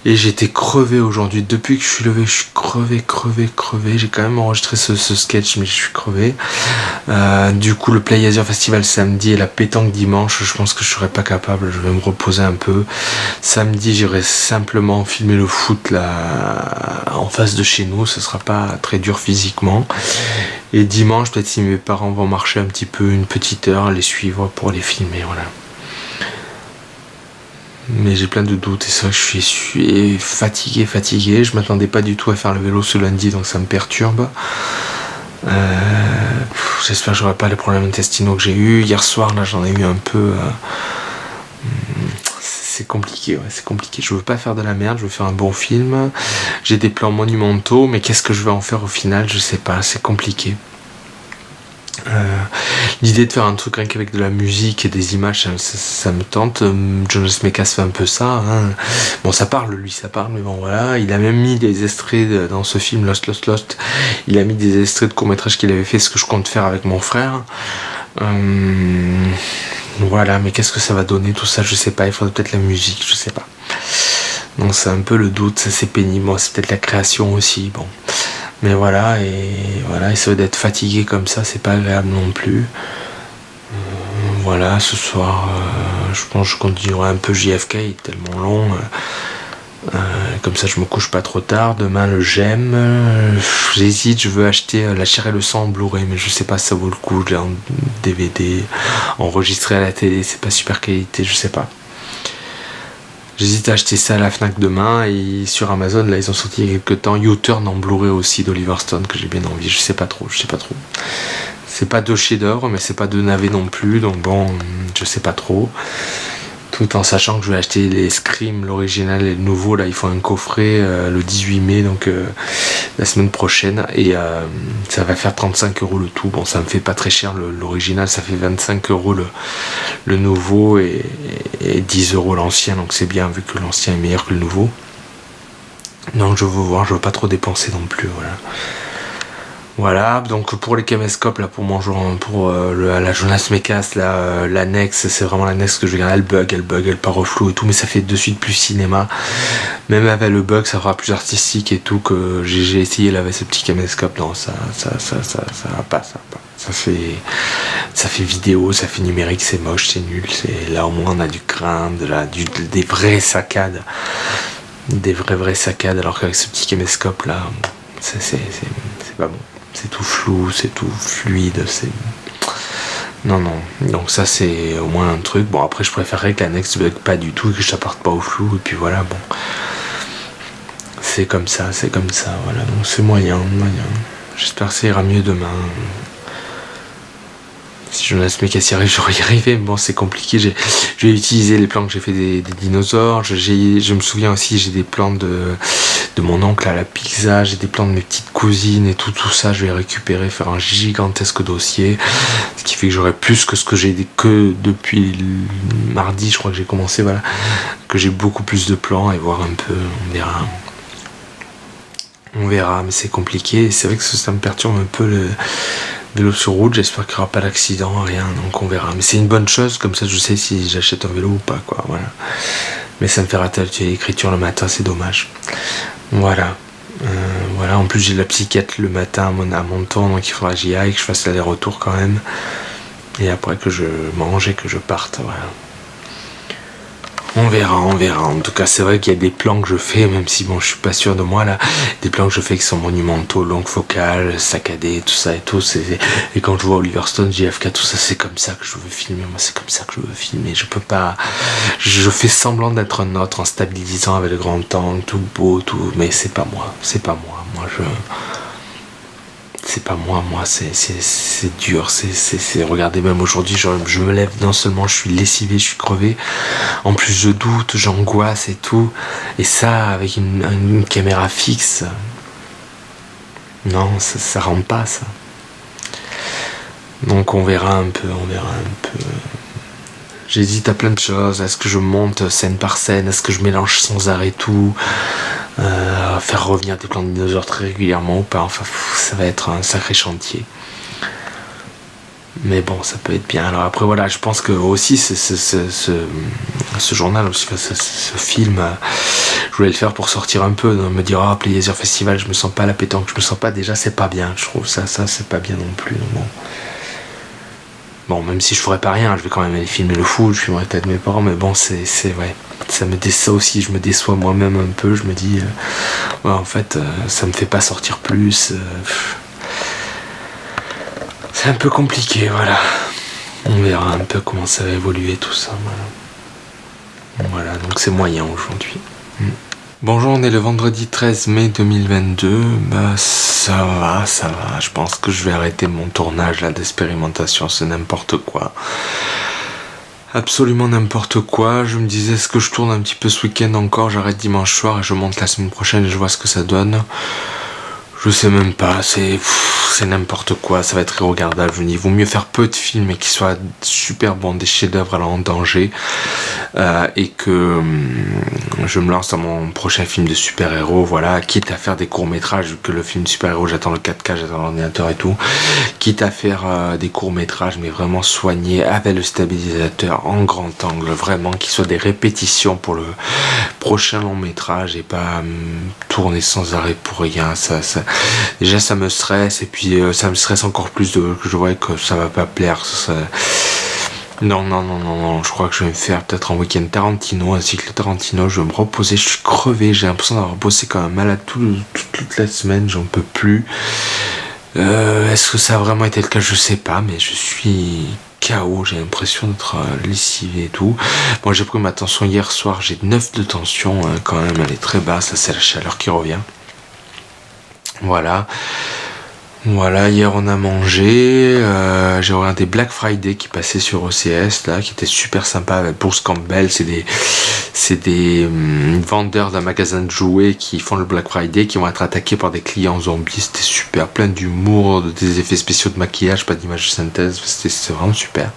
Et j'étais crevé aujourd'hui. Depuis que je suis levé, je suis crevé. J'ai quand même enregistré ce sketch, mais je suis crevé. Du coup, le Plaisir Festival samedi et la pétanque dimanche, je pense que je serais pas capable. Je vais me reposer un peu. Samedi, j'irai simplement filmer le foot là, en face de chez nous. Ce sera pas très dur physiquement. Et dimanche, peut-être si mes parents vont marcher un petit peu, une petite heure, les suivre pour les filmer, voilà. Mais j'ai plein de doutes, et c'est vrai que je suis fatigué. Je m'attendais pas du tout à faire le vélo ce lundi, donc ça me perturbe. J'espère que j'aurai pas les problèmes intestinaux que j'ai eu. Hier soir, là, j'en ai eu un peu. C'est compliqué. Je veux pas faire de la merde, je veux faire un bon film. J'ai des plans monumentaux, mais qu'est-ce que je vais en faire au final, je sais pas, c'est compliqué. L'idée de faire un truc rien qu'avec de la musique et des images, ça me tente. Jonas Mekas fait un peu ça, hein. Bon, ça parle, mais bon, voilà. Il a même mis des extraits dans ce film Lost. Il a mis des extraits de court-métrage qu'il avait fait, ce que je compte faire avec mon frère. Voilà, mais qu'est-ce que ça va donner tout ça, je sais pas. Il faudrait peut-être la musique, je sais pas. Donc c'est un peu le doute, ça c'est pénible. Bon, c'est peut-être la création aussi, bon. Mais voilà, essayer d'être fatigué comme ça, c'est pas agréable non plus. Voilà, ce soir, je pense que je continuerai un peu JFK, il est tellement long. Comme ça je me couche pas trop tard. Demain le j'aime. J'hésite, je veux acheter La chair et le sang en Blu-ray, mais je sais pas si ça vaut le coup. Je l'ai en DVD, enregistré à la télé, c'est pas super qualité, je sais pas. J'hésite à acheter ça à la Fnac demain, et sur Amazon là ils ont sorti il y a quelques temps U-Turn en Blu-ray aussi d'Oliver Stone que j'ai bien envie. Je sais pas trop. C'est pas deux chefs-d'œuvre, mais c'est pas deux navets non plus, donc bon, je sais pas trop. Tout en sachant que je vais acheter les Scream, l'original et le nouveau, là ils font un coffret le 18 mai, donc la semaine prochaine, et ça va faire 35 € le tout. Bon, ça me fait pas très cher l'original, ça fait 25 € le nouveau et 10 € l'ancien, donc c'est bien vu que l'ancien est meilleur que le nouveau. Donc je veux voir, je veux pas trop dépenser non plus, voilà. Voilà, donc pour les caméscopes, là, pour la Jonas Mekas, l'annexe, c'est vraiment l'annexe que je vais garder. Elle bug, elle part au flou et tout, mais ça fait de suite plus cinéma. Même avec le bug, ça fera plus artistique et tout, que j'ai essayé là avec ce petit caméscope. Non, ça va pas. Ça fait vidéo, ça fait numérique, c'est moche, c'est nul. Là au moins on a du grain, des vraies saccades. Des vraies saccades, alors qu'avec ce petit caméscope là, c'est pas bon. C'est tout flou, c'est tout fluide, non. Donc ça c'est au moins un truc. Bon, après je préférerais que l'annexe bug pas du tout, que je parte pas au flou, et puis voilà, bon. C'est comme ça, voilà. Donc c'est moyen. J'espère que ça ira mieux demain. Si Jonas Mekas y arrive, j'aurais y arrivé, mais bon, c'est compliqué. J'ai utilisé les plans que j'ai fait des dinosaures. Je me souviens aussi, j'ai des plans de mon oncle à la pizza, j'ai des plans de mes petites cousines et tout ça. Je vais récupérer, faire un gigantesque dossier, ce qui fait que j'aurai plus que ce que j'ai que depuis mardi, je crois que j'ai commencé, voilà, que j'ai beaucoup plus de plans, et voir un peu, on verra, mais c'est compliqué. C'est vrai que ça me perturbe un peu le vélo sur route. J'espère qu'il n'y aura pas d'accident, rien, donc on verra. Mais c'est une bonne chose, comme ça je sais si j'achète un vélo ou pas, quoi, voilà. Mais ça me fait rater l'écriture le matin, c'est dommage. Voilà. En plus j'ai de la psychiatre le matin à mon temps, donc il faudra que j'y aille, que je fasse l'aller-retour quand même. Et après que je mange et que je parte, voilà. On verra. En tout cas, c'est vrai qu'il y a des plans que je fais, même si bon, je suis pas sûr de moi là, des plans que je fais qui sont monumentaux, longue focale, saccadés, tout ça et tout. Et quand je vois Oliver Stone, JFK, tout ça, c'est comme ça que je veux filmer. Moi, c'est comme ça que je veux filmer. Je peux pas. Je fais semblant d'être un autre en stabilisant avec le grand angle, tout beau, tout. Mais c'est pas moi. C'est pas moi, c'est dur, regardez, même aujourd'hui, je me lève, non seulement je suis lessivé, je suis crevé, en plus je doute, j'angoisse et tout, et ça, avec une caméra fixe, non, ça rend pas, ça. Donc on verra un peu. J'hésite à plein de choses. Est-ce que je monte scène par scène? Est-ce que je mélange sans arrêt tout? Faire revenir des plans de dinosaures très régulièrement ou pas? Enfin, ça va être un sacré chantier. Mais bon, ça peut être bien. Alors après, voilà, je pense que aussi ce journal, aussi, ce film, je voulais le faire pour sortir un peu, me dire, ah, Plaisir Festival, je me sens pas à la pétanque, je me sens pas, déjà, c'est pas bien. Je trouve ça c'est pas bien non plus. Donc bon, même si je ferais pas rien, je vais quand même aller filmer le foot, je filmerai peut-être mes parents, mais bon, c'est vrai. Ça me déçoit aussi, je me déçois moi-même un peu, je me dis, ouais, en fait, ça me fait pas sortir plus. C'est un peu compliqué, voilà. On verra un peu comment ça va évoluer tout ça, voilà, donc c'est moyen aujourd'hui. Bonjour, on est le vendredi 13 mai 2022, bah ça va, je pense que je vais arrêter mon tournage là d'expérimentation, c'est n'importe quoi. Absolument n'importe quoi, je me disais, est-ce que je tourne un petit peu ce week-end encore, j'arrête dimanche soir et je monte la semaine prochaine et je vois ce que ça donne. Je sais même pas, c'est n'importe quoi, ça va être irregardable. Il vaut mieux faire peu de films et qu'ils soient super bons, des chefs-d'œuvre en danger, et que je me lance dans mon prochain film de super-héros, voilà, quitte à faire des courts-métrages, vu que le film de super-héros, j'attends le 4K, j'attends l'ordinateur et tout, quitte à faire des courts-métrages, mais vraiment soignés, avec le stabilisateur en grand angle, vraiment, qui soient des répétitions pour le prochain long-métrage et pas tourner sans arrêt pour rien. Déjà ça me stresse, et puis ça me stresse encore plus que je vois que ça va pas plaire. Non, non, non, non, non, je crois que je vais me faire peut-être un week-end Tarantino, un cycle Tarantino, je vais me reposer, je suis crevé, j'ai l'impression d'avoir bossé comme un malade toute la semaine, j'en peux plus. Est-ce que ça a vraiment été le cas? Je sais pas, mais je suis KO, j'ai l'impression d'être lessivé et tout. Moi j'ai pris ma tension hier soir, j'ai 9 de tension quand même, elle est très basse, là c'est la chaleur qui revient. Voilà. Voilà, hier on a mangé, j'ai regardé Black Friday qui passait sur OCS là, qui était super sympa avec Bruce Campbell, c'est des vendeurs d'un magasin de jouets qui font le Black Friday, qui vont être attaqués par des clients zombies, c'était super, plein d'humour, des effets spéciaux de maquillage, pas d'image de synthèse, c'était vraiment super.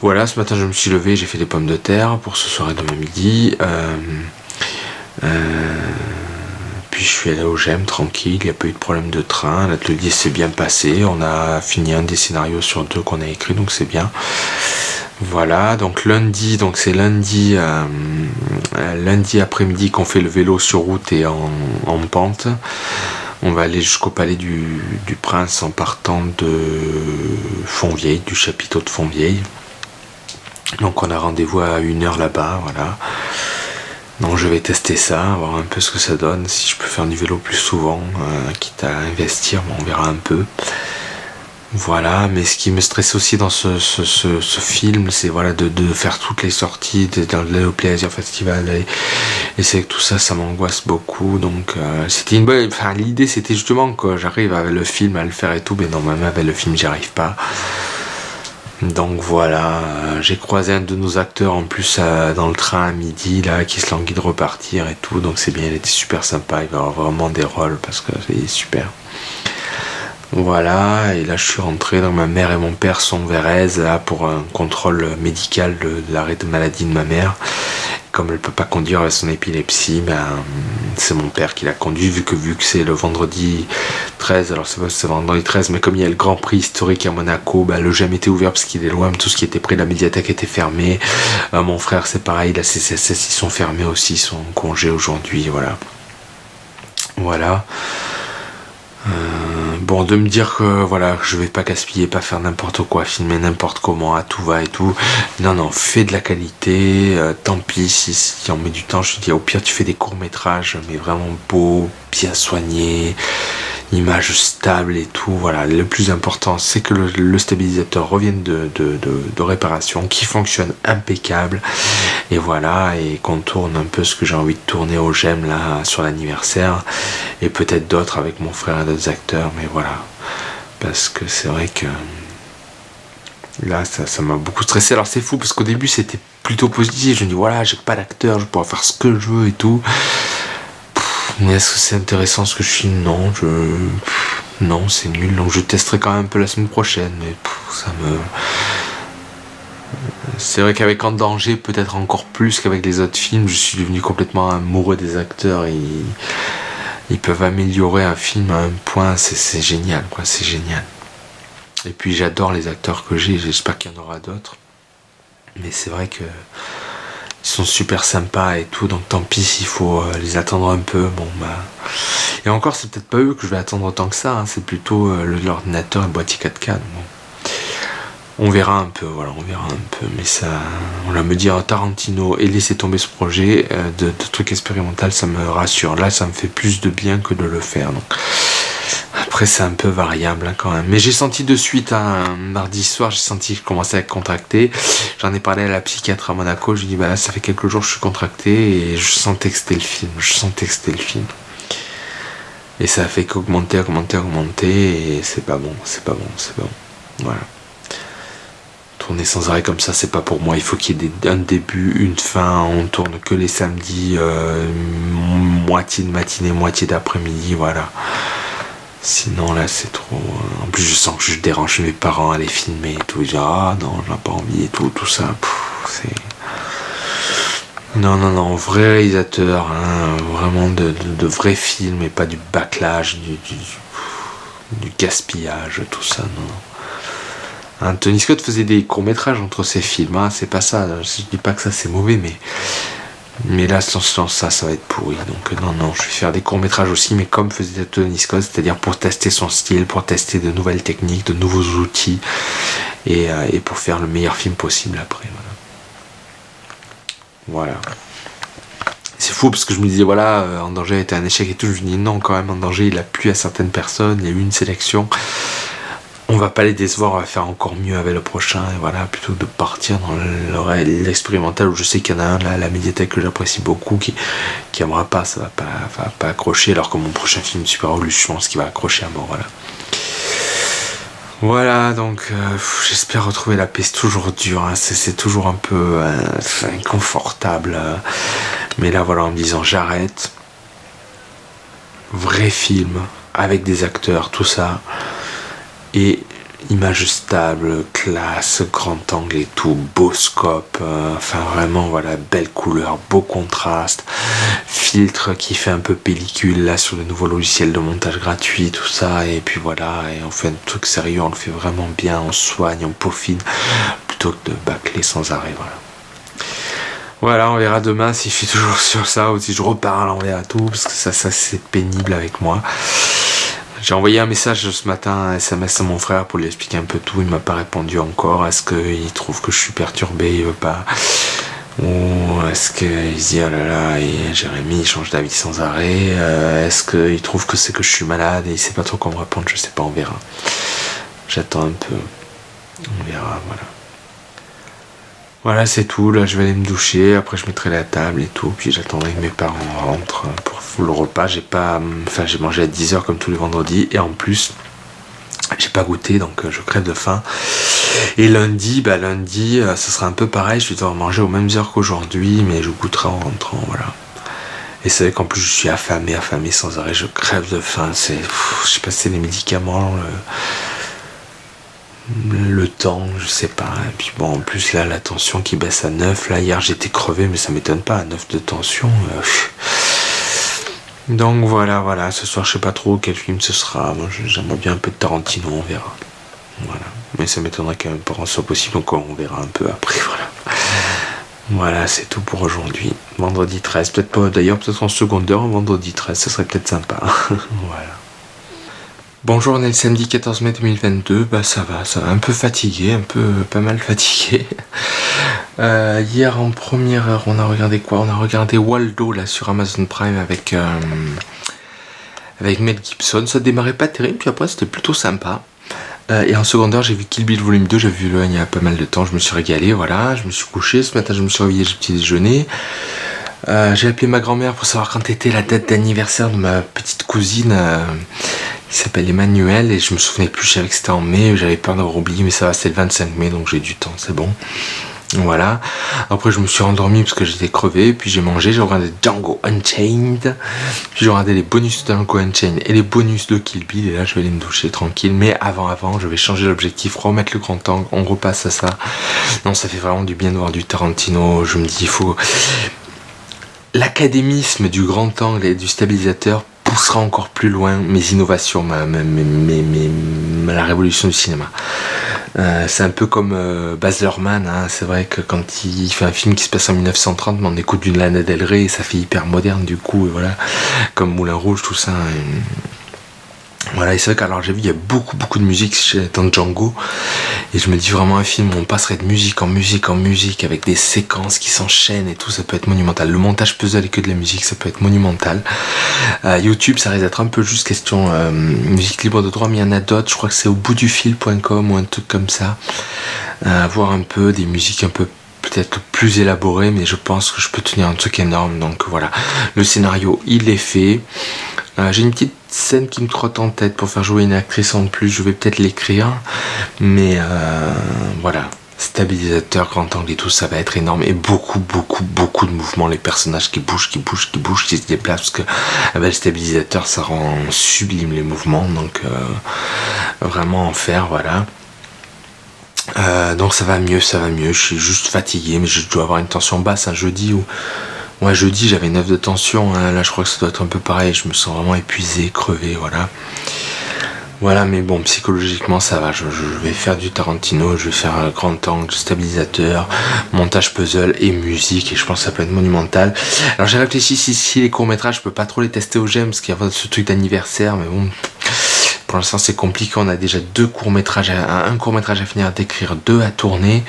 Voilà, ce matin je me suis levé, j'ai fait des pommes de terre pour ce soir et demain midi. Puis je suis allé au GEM tranquille, il n'y a pas eu de problème de train, l'atelier s'est bien passé, on a fini un des scénarios sur 2 qu'on a écrit, donc c'est bien. Voilà, donc lundi, donc c'est lundi après-midi qu'on fait le vélo sur route et en pente. On va aller jusqu'au palais du Prince en partant de Fontvieille, du chapiteau de Fontvieille. Donc on a rendez-vous à 1h là-bas, voilà. Donc je vais tester ça, voir un peu ce que ça donne, si je peux faire du vélo plus souvent, quitte à investir, bon, on verra un peu. Voilà, mais ce qui me stresse aussi dans ce film, c'est voilà, de faire toutes les sorties, d'aller au Plaisir Festival, et c'est que tout ça, ça m'angoisse beaucoup. Donc c'était une bonne. Enfin, l'idée c'était justement que j'arrive avec le film à le faire et tout, mais non, même avec le film, j'y arrive pas. Donc voilà, j'ai croisé un de nos acteurs en plus dans le train à midi là, qui se languit de repartir et tout, donc c'est bien, il était super sympa, il va avoir vraiment des rôles parce que c'est super. Voilà, et là je suis rentré, donc ma mère et mon père sont vers Aise là, pour un contrôle médical de l'arrêt de maladie de ma mère. Comme elle peut pas conduire avec son épilepsie, c'est mon père qui l'a conduit, vu que c'est le vendredi 13, alors c'est pas c'est vendredi 13, mais comme il y a le Grand Prix historique à Monaco, le GEM était ouvert parce qu'il est loin, tout ce qui était près de la médiathèque était fermé. Mon frère c'est pareil, la CCSS ils sont fermés aussi, ils sont en congé aujourd'hui, voilà. Voilà. Bon, de me dire que voilà, je vais pas gaspiller, pas faire n'importe quoi, filmer n'importe comment, à tout va et tout. Non, fais de la qualité, tant pis si on met du temps, je te dis au pire tu fais des courts-métrages, mais vraiment beaux, bien soignés, images stables et tout. Voilà, le plus important c'est que le stabilisateur revienne de réparation, qui fonctionne impeccable, et voilà, et qu'on tourne un peu ce que j'ai envie de tourner au GEM là sur l'anniversaire, et peut-être d'autres avec mon frère et d'autres acteurs, mais voilà, parce que c'est vrai que là ça m'a beaucoup stressé. Alors c'est fou parce qu'au début c'était plutôt positif, je me dis voilà, j'ai pas d'acteur, je pourrais faire ce que je veux et tout. Mais est-ce que c'est intéressant ce que je filme? Non, c'est nul, donc je testerai quand même un peu la semaine prochaine, mais c'est vrai qu'avec En Danger, peut-être encore plus qu'avec les autres films, je suis devenu complètement amoureux des acteurs, et ils peuvent améliorer un film à un point, c'est génial, quoi, c'est génial. Et puis j'adore les acteurs que j'espère qu'il y en aura d'autres. Mais c'est vrai que ils sont super sympas et tout, donc tant pis s'il faut les attendre un peu. Et encore, c'est peut-être pas eux que je vais attendre autant que ça, hein, c'est plutôt l'ordinateur et le boîtier 4K. Bon. On verra un peu, voilà, mais ça, on va me dire Tarantino et laisser tomber ce projet de truc expérimental, ça me rassure. Là, ça me fait plus de bien que de le faire. Donc après, c'est un peu variable quand même. Mais j'ai senti de suite, mardi soir, j'ai senti que je commençais à être contracté. J'en ai parlé à la psychiatre à Monaco. Je lui ai dit, là, ça fait quelques jours que je suis contracté et je sentais que c'était le film. Et ça a fait qu'augmenter, et c'est pas bon. Voilà. Tourner sans arrêt comme ça, c'est pas pour moi. Il faut qu'il y ait un début, une fin. On tourne que les samedis, moitié de matinée, moitié d'après-midi, voilà. Sinon là c'est trop. En plus je sens que je dérange mes parents à les filmer et tout. Je dis non, j'ai pas envie et tout ça. C'est. Non, vrai réalisateur, hein, vraiment de vrais films et pas du bâclage, du gaspillage, tout ça, non. Tony Scott faisait des courts-métrages entre ses films, hein, c'est pas ça, je dis pas que ça c'est mauvais, mais là, sans ça va être pourri. Donc non, je vais faire des courts-métrages aussi, mais comme faisait Tony Scott, c'est-à-dire pour tester son style, pour tester de nouvelles techniques, de nouveaux outils, et pour faire le meilleur film possible après. Voilà. C'est fou parce que je me disais voilà, En danger a été un échec et tout. Je me dis non, quand même, En danger il a plu à certaines personnes, il y a eu une sélection. On va pas les décevoir, on va faire encore mieux avec le prochain, et voilà, plutôt que de partir dans l'expérimental où je sais qu'il y en a un là à la médiathèque que j'apprécie beaucoup qui aimera pas, ça va pas accrocher, alors que mon prochain film Super Evolution, je pense qu'il va accrocher à mort, voilà, donc j'espère retrouver la paix. C'est toujours dur, hein, c'est toujours un peu inconfortable, mais là voilà, en me disant j'arrête, vrai film avec des acteurs, tout ça, et image stable, classe, grand angle et tout, beau scope, enfin vraiment voilà, belle couleur, beau contraste, filtre qui fait un peu pellicule là sur le nouveau logiciel de montage gratuit, tout ça, et puis voilà, et on fait un truc sérieux, on le fait vraiment bien, on soigne, on peaufine, plutôt que de bâcler sans arrêt, voilà, on verra demain si je suis toujours sur ça ou si je reparle, on verra tout, parce que ça c'est pénible avec moi. J'ai envoyé un message ce matin, un SMS à mon frère pour lui expliquer un peu tout. Il m'a pas répondu encore. Est-ce qu'il trouve que je suis perturbé, il veut pas, ou est-ce qu'il se dit oh là là, et Jérémy il change d'avis sans arrêt. Est-ce qu'il trouve que c'est que je suis malade et il sait pas trop comment me répondre. Je sais pas, on verra. J'attends un peu. On verra, voilà. Voilà, c'est tout. Là, je vais aller me doucher. Après, je mettrai la table et tout. Puis, j'attendrai que mes parents rentrent pour le repas. J'ai mangé à 10h comme tous les vendredis. Et en plus, j'ai pas goûté. Donc, je crève de faim. Et lundi, ça sera un peu pareil. Je vais devoir manger aux mêmes heures qu'aujourd'hui. Mais je goûterai en rentrant. Voilà. Et c'est vrai qu'en plus, je suis affamé sans arrêt. Je crève de faim. Je sais pas si c'est les médicaments, le temps, je sais pas. Et puis bon, en plus là, la tension qui baisse à 9. Là, hier, j'étais crevé, mais ça m'étonne pas, à 9 de tension. Donc voilà. Ce soir, je sais pas trop quel film ce sera. Moi, j'aimerais bien un peu de Tarantino, on verra. Voilà. Mais ça m'étonnerait qu'un parent soit possible, donc on verra un peu après, voilà. Voilà, c'est tout pour aujourd'hui. Vendredi 13, peut-être en seconde heure, vendredi 13, ça serait peut-être sympa. Voilà. Bonjour, on est le samedi 14 mai 2022, ça va, un peu fatigué, pas mal fatigué. Hier en première heure, on a regardé quoi? On a regardé Waldo là sur Amazon Prime avec Mel Gibson. Ça démarrait pas terrible, puis après c'était plutôt sympa. Et en seconde heure, j'ai vu Kill Bill volume 2, j'ai vu il y a pas mal de temps, je me suis régalé, voilà, je me suis couché, ce matin je me suis réveillé, j'ai petit déjeuner. J'ai appelé ma grand-mère pour savoir quand était la date d'anniversaire de ma petite cousine qui s'appelle Emmanuel, et je me souvenais plus, je savais que c'était en mai, j'avais peur d'avoir oublié, mais ça va, c'est le 25 mai, donc j'ai du temps, c'est bon. Voilà. Après je me suis endormi parce que j'étais crevé, puis j'ai mangé, j'ai regardé Django Unchained, puis j'ai regardé les bonus de Django Unchained et les bonus de Kill Bill, et là je vais aller me doucher tranquille, mais avant je vais changer l'objectif, remettre le grand angle, on repasse à ça. Non, ça fait vraiment du bien de voir du Tarantino, je me dis il faut... L'académisme du grand angle et du stabilisateur poussera encore plus loin mes innovations, la révolution du cinéma. C'est un peu comme Baz Luhrmann, hein. C'est vrai que quand il fait un film qui se passe en 1930, mais on écoute d'une Lana Del Rey, et ça fait hyper moderne du coup, et voilà, comme Moulin Rouge, tout ça. Voilà, et c'est vrai qu'alors j'ai vu il y a beaucoup de musique dans Django, et je me dis vraiment un film où on passerait de musique en musique avec des séquences qui s'enchaînent et tout, ça peut être monumental. Le montage puzzle et que de la musique, ça peut être monumental. YouTube, ça risque d'être un peu juste question musique libre de droit, mais il y en a d'autres, je crois que c'est au bout du fil.com ou un truc comme ça. Voir un peu des musiques un peu peut-être plus élaborées, mais je pense que je peux tenir un truc énorme. Donc voilà, le scénario il est fait. J'ai une petite scène qui me trotte en tête pour faire jouer une actrice en plus, je vais peut-être l'écrire, mais voilà, stabilisateur, grand angle et tout, ça va être énorme, et beaucoup de mouvements, les personnages qui bougent, qui se déplacent, parce que le stabilisateur ça rend sublime les mouvements, donc vraiment en faire, voilà. Donc ça va mieux, je suis juste fatigué, mais je dois avoir une tension basse un jeudi où... Ouais, jeudi j'avais 9 de tension, hein. Là je crois que ça doit être un peu pareil, je me sens vraiment épuisé, crevé, voilà. Voilà, mais bon, psychologiquement ça va, je vais faire du Tarantino, je vais faire un grand angle, stabilisateur, montage puzzle et musique, et je pense que ça peut être monumental. Alors j'ai réfléchi, si les courts-métrages, je peux pas trop les tester au GEM, parce qu'il y a ce truc d'anniversaire, mais bon... Pour l'instant c'est compliqué, on a déjà un court-métrage à finir d'écrire, 2 à tourner.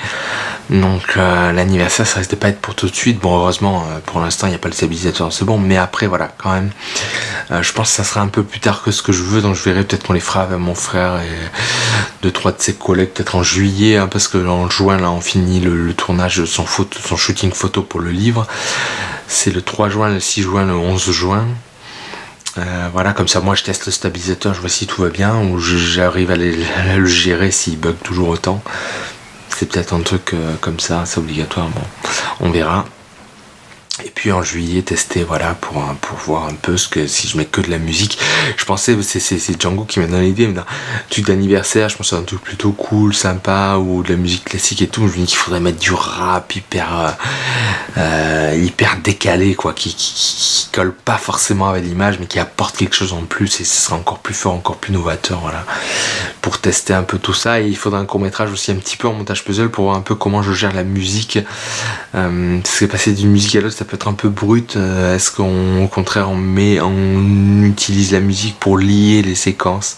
Donc l'anniversaire ça risque de pas être pour tout de suite. Bon heureusement pour l'instant il n'y a pas le stabilisateur, c'est bon, mais après voilà quand même. Je pense que ça sera un peu plus tard que ce que je veux, donc je verrai, peut-être qu'on les fera avec mon frère et 2-3 de ses collègues, peut-être en juillet, hein, parce que en juin là on finit le tournage de son shooting photo pour le livre. C'est le 3 juin, le 6 juin, le 11 juin. Voilà, comme ça moi je teste le stabilisateur, je vois si tout va bien, ou j'arrive à le gérer s'il bug toujours autant. C'est peut-être un truc comme ça, c'est obligatoire, bon, on verra. Et puis en juillet tester, voilà, pour voir un peu si je mets que de la musique. Je pensais, c'est Django qui m'a donné l'idée, mais d'un truc d'anniversaire, je pensais à un truc plutôt cool, sympa, ou de la musique classique et tout. Je me dis qu'il faudrait mettre du rap hyper décalé, quoi, qui colle pas forcément avec l'image, mais qui apporte quelque chose en plus, et ce sera encore plus fort, encore plus novateur, voilà, pour tester un peu tout ça. Et il faudra un court-métrage aussi un petit peu en montage puzzle pour voir un peu comment je gère la musique, parce que passer d'une musique à l'autre, ça peut être un peu brut. Est-ce qu'au contraire on utilise la musique pour lier les séquences,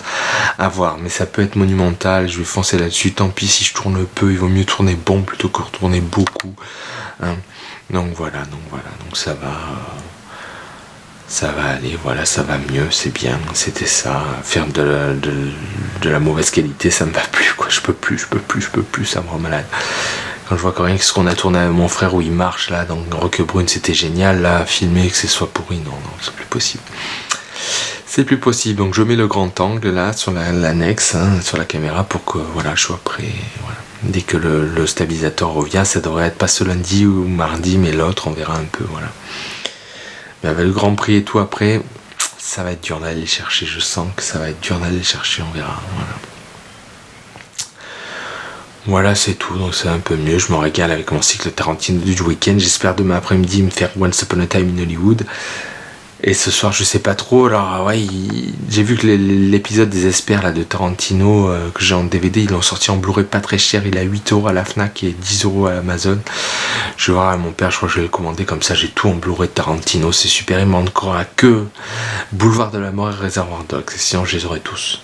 à voir, mais ça peut être monumental. Je vais foncer là-dessus, tant pis si je tourne peu, il vaut mieux tourner bon plutôt que tourner beaucoup, hein. Donc voilà, donc ça va aller, voilà, ça va mieux, c'est bien. C'était ça, faire de la mauvaise qualité, ça me va plus, quoi. Je peux plus, ça me rend malade. Quand je vois quand même ce qu'on a tourné avec mon frère où il marche là, dans Roquebrune, c'était génial. Là, filmer que ce soit pourri, non, c'est plus possible. C'est plus possible. Donc je mets le grand angle là sur l'annexe, hein, sur la caméra, pour que voilà, je sois prêt. Voilà. Dès que le stabilisateur revient, ça devrait être pas ce lundi ou mardi, mais l'autre, on verra un peu, voilà. Mais avec le Grand Prix et tout après, ça va être dur d'aller les chercher. Je sens que ça va être dur d'aller les chercher, on verra. Voilà. Voilà, c'est tout, donc c'est un peu mieux. Je me régale avec mon cycle Tarantino du week-end. J'espère demain après-midi me faire Once Upon a Time in Hollywood. Et ce soir, je sais pas trop. Alors, ouais, j'ai vu que l'épisode des Espers là, de Tarantino que j'ai en DVD, ils l'ont sorti en Blu-ray pas très cher. Il est à 8€ à la Fnac et 10€ à Amazon. Je vais voir à mon père, je crois que je vais le commander comme ça. J'ai tout en Blu-ray de Tarantino. C'est super. Il m'en encore à que Boulevard de la Mort et Reservoir Dogs. Sinon, je les aurai tous.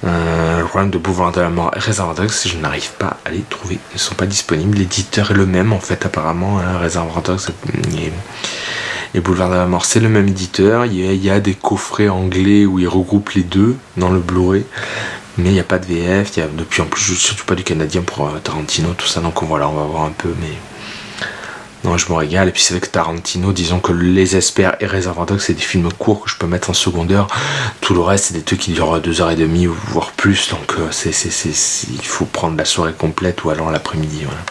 Le problème de Boulevard de la Mort et Reservoir Dogs, c'est que je n'arrive pas à les trouver. Ils ne sont pas disponibles. L'éditeur est le même en fait, apparemment. Hein, Reservoir Dogs et Boulevard de la Mort, c'est le même éditeur. Il y a des coffrets anglais où ils regroupent les deux dans le Blu-ray, mais il n'y a pas de VF. Il y a depuis en plus surtout pas du canadien pour Tarantino, tout ça. Donc voilà, on va voir un peu, mais non, je me régale. Et puis c'est vrai que Tarantino, disons que Les Espers et Reservoir Dogs, c'est des films courts que je peux mettre en secondaire. Tout le reste, c'est des trucs qui durent 2h30 voire plus. Donc il faut prendre la soirée complète ou alors l'après-midi. Voilà.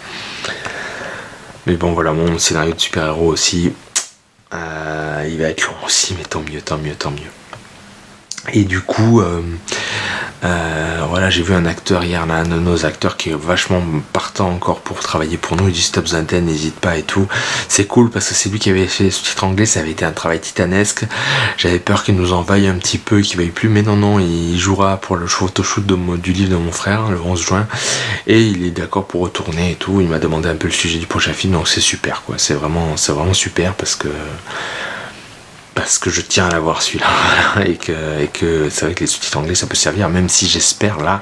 Mais bon, voilà, mon scénario de super-héros aussi. Il va être long aussi, mais tant mieux. Et du coup, voilà, j'ai vu un acteur hier, là, un de nos acteurs qui est vachement partant encore pour travailler pour nous. Il dit si t'as besoin d'aide, n'hésite pas et tout. C'est cool parce que c'est lui qui avait fait les sous-titres anglais, ça avait été un travail titanesque. J'avais peur qu'il nous en vaille un petit peu, qu'il vaille plus, mais non, il jouera pour le photoshoot du livre de mon frère le 11 juin. Et il est d'accord pour retourner et tout. Il m'a demandé un peu le sujet du prochain film, donc c'est super, quoi. C'est vraiment super parce que je tiens à l'avoir celui-là, voilà, et que c'est vrai que les sous-titres anglais ça peut servir, même si j'espère là,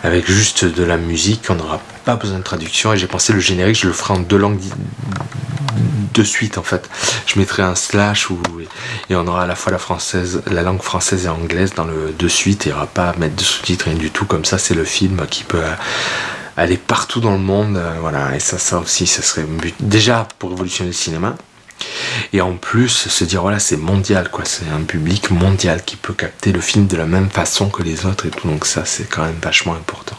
avec juste de la musique, on n'aura pas besoin de traduction. Et j'ai pensé le générique, je le ferai en 2 langues de suite en fait. Je mettrai un slash et on aura à la fois la langue française et anglaise dans le de suite, et il n'y aura pas à mettre de sous-titres, rien du tout. Comme ça, c'est le film qui peut aller partout dans le monde, voilà. Et ça aussi, ça serait déjà pour révolutionner le cinéma. Et en plus, se dire voilà, c'est mondial, quoi. C'est un public mondial qui peut capter le film de la même façon que les autres et tout. Donc ça, c'est quand même vachement important.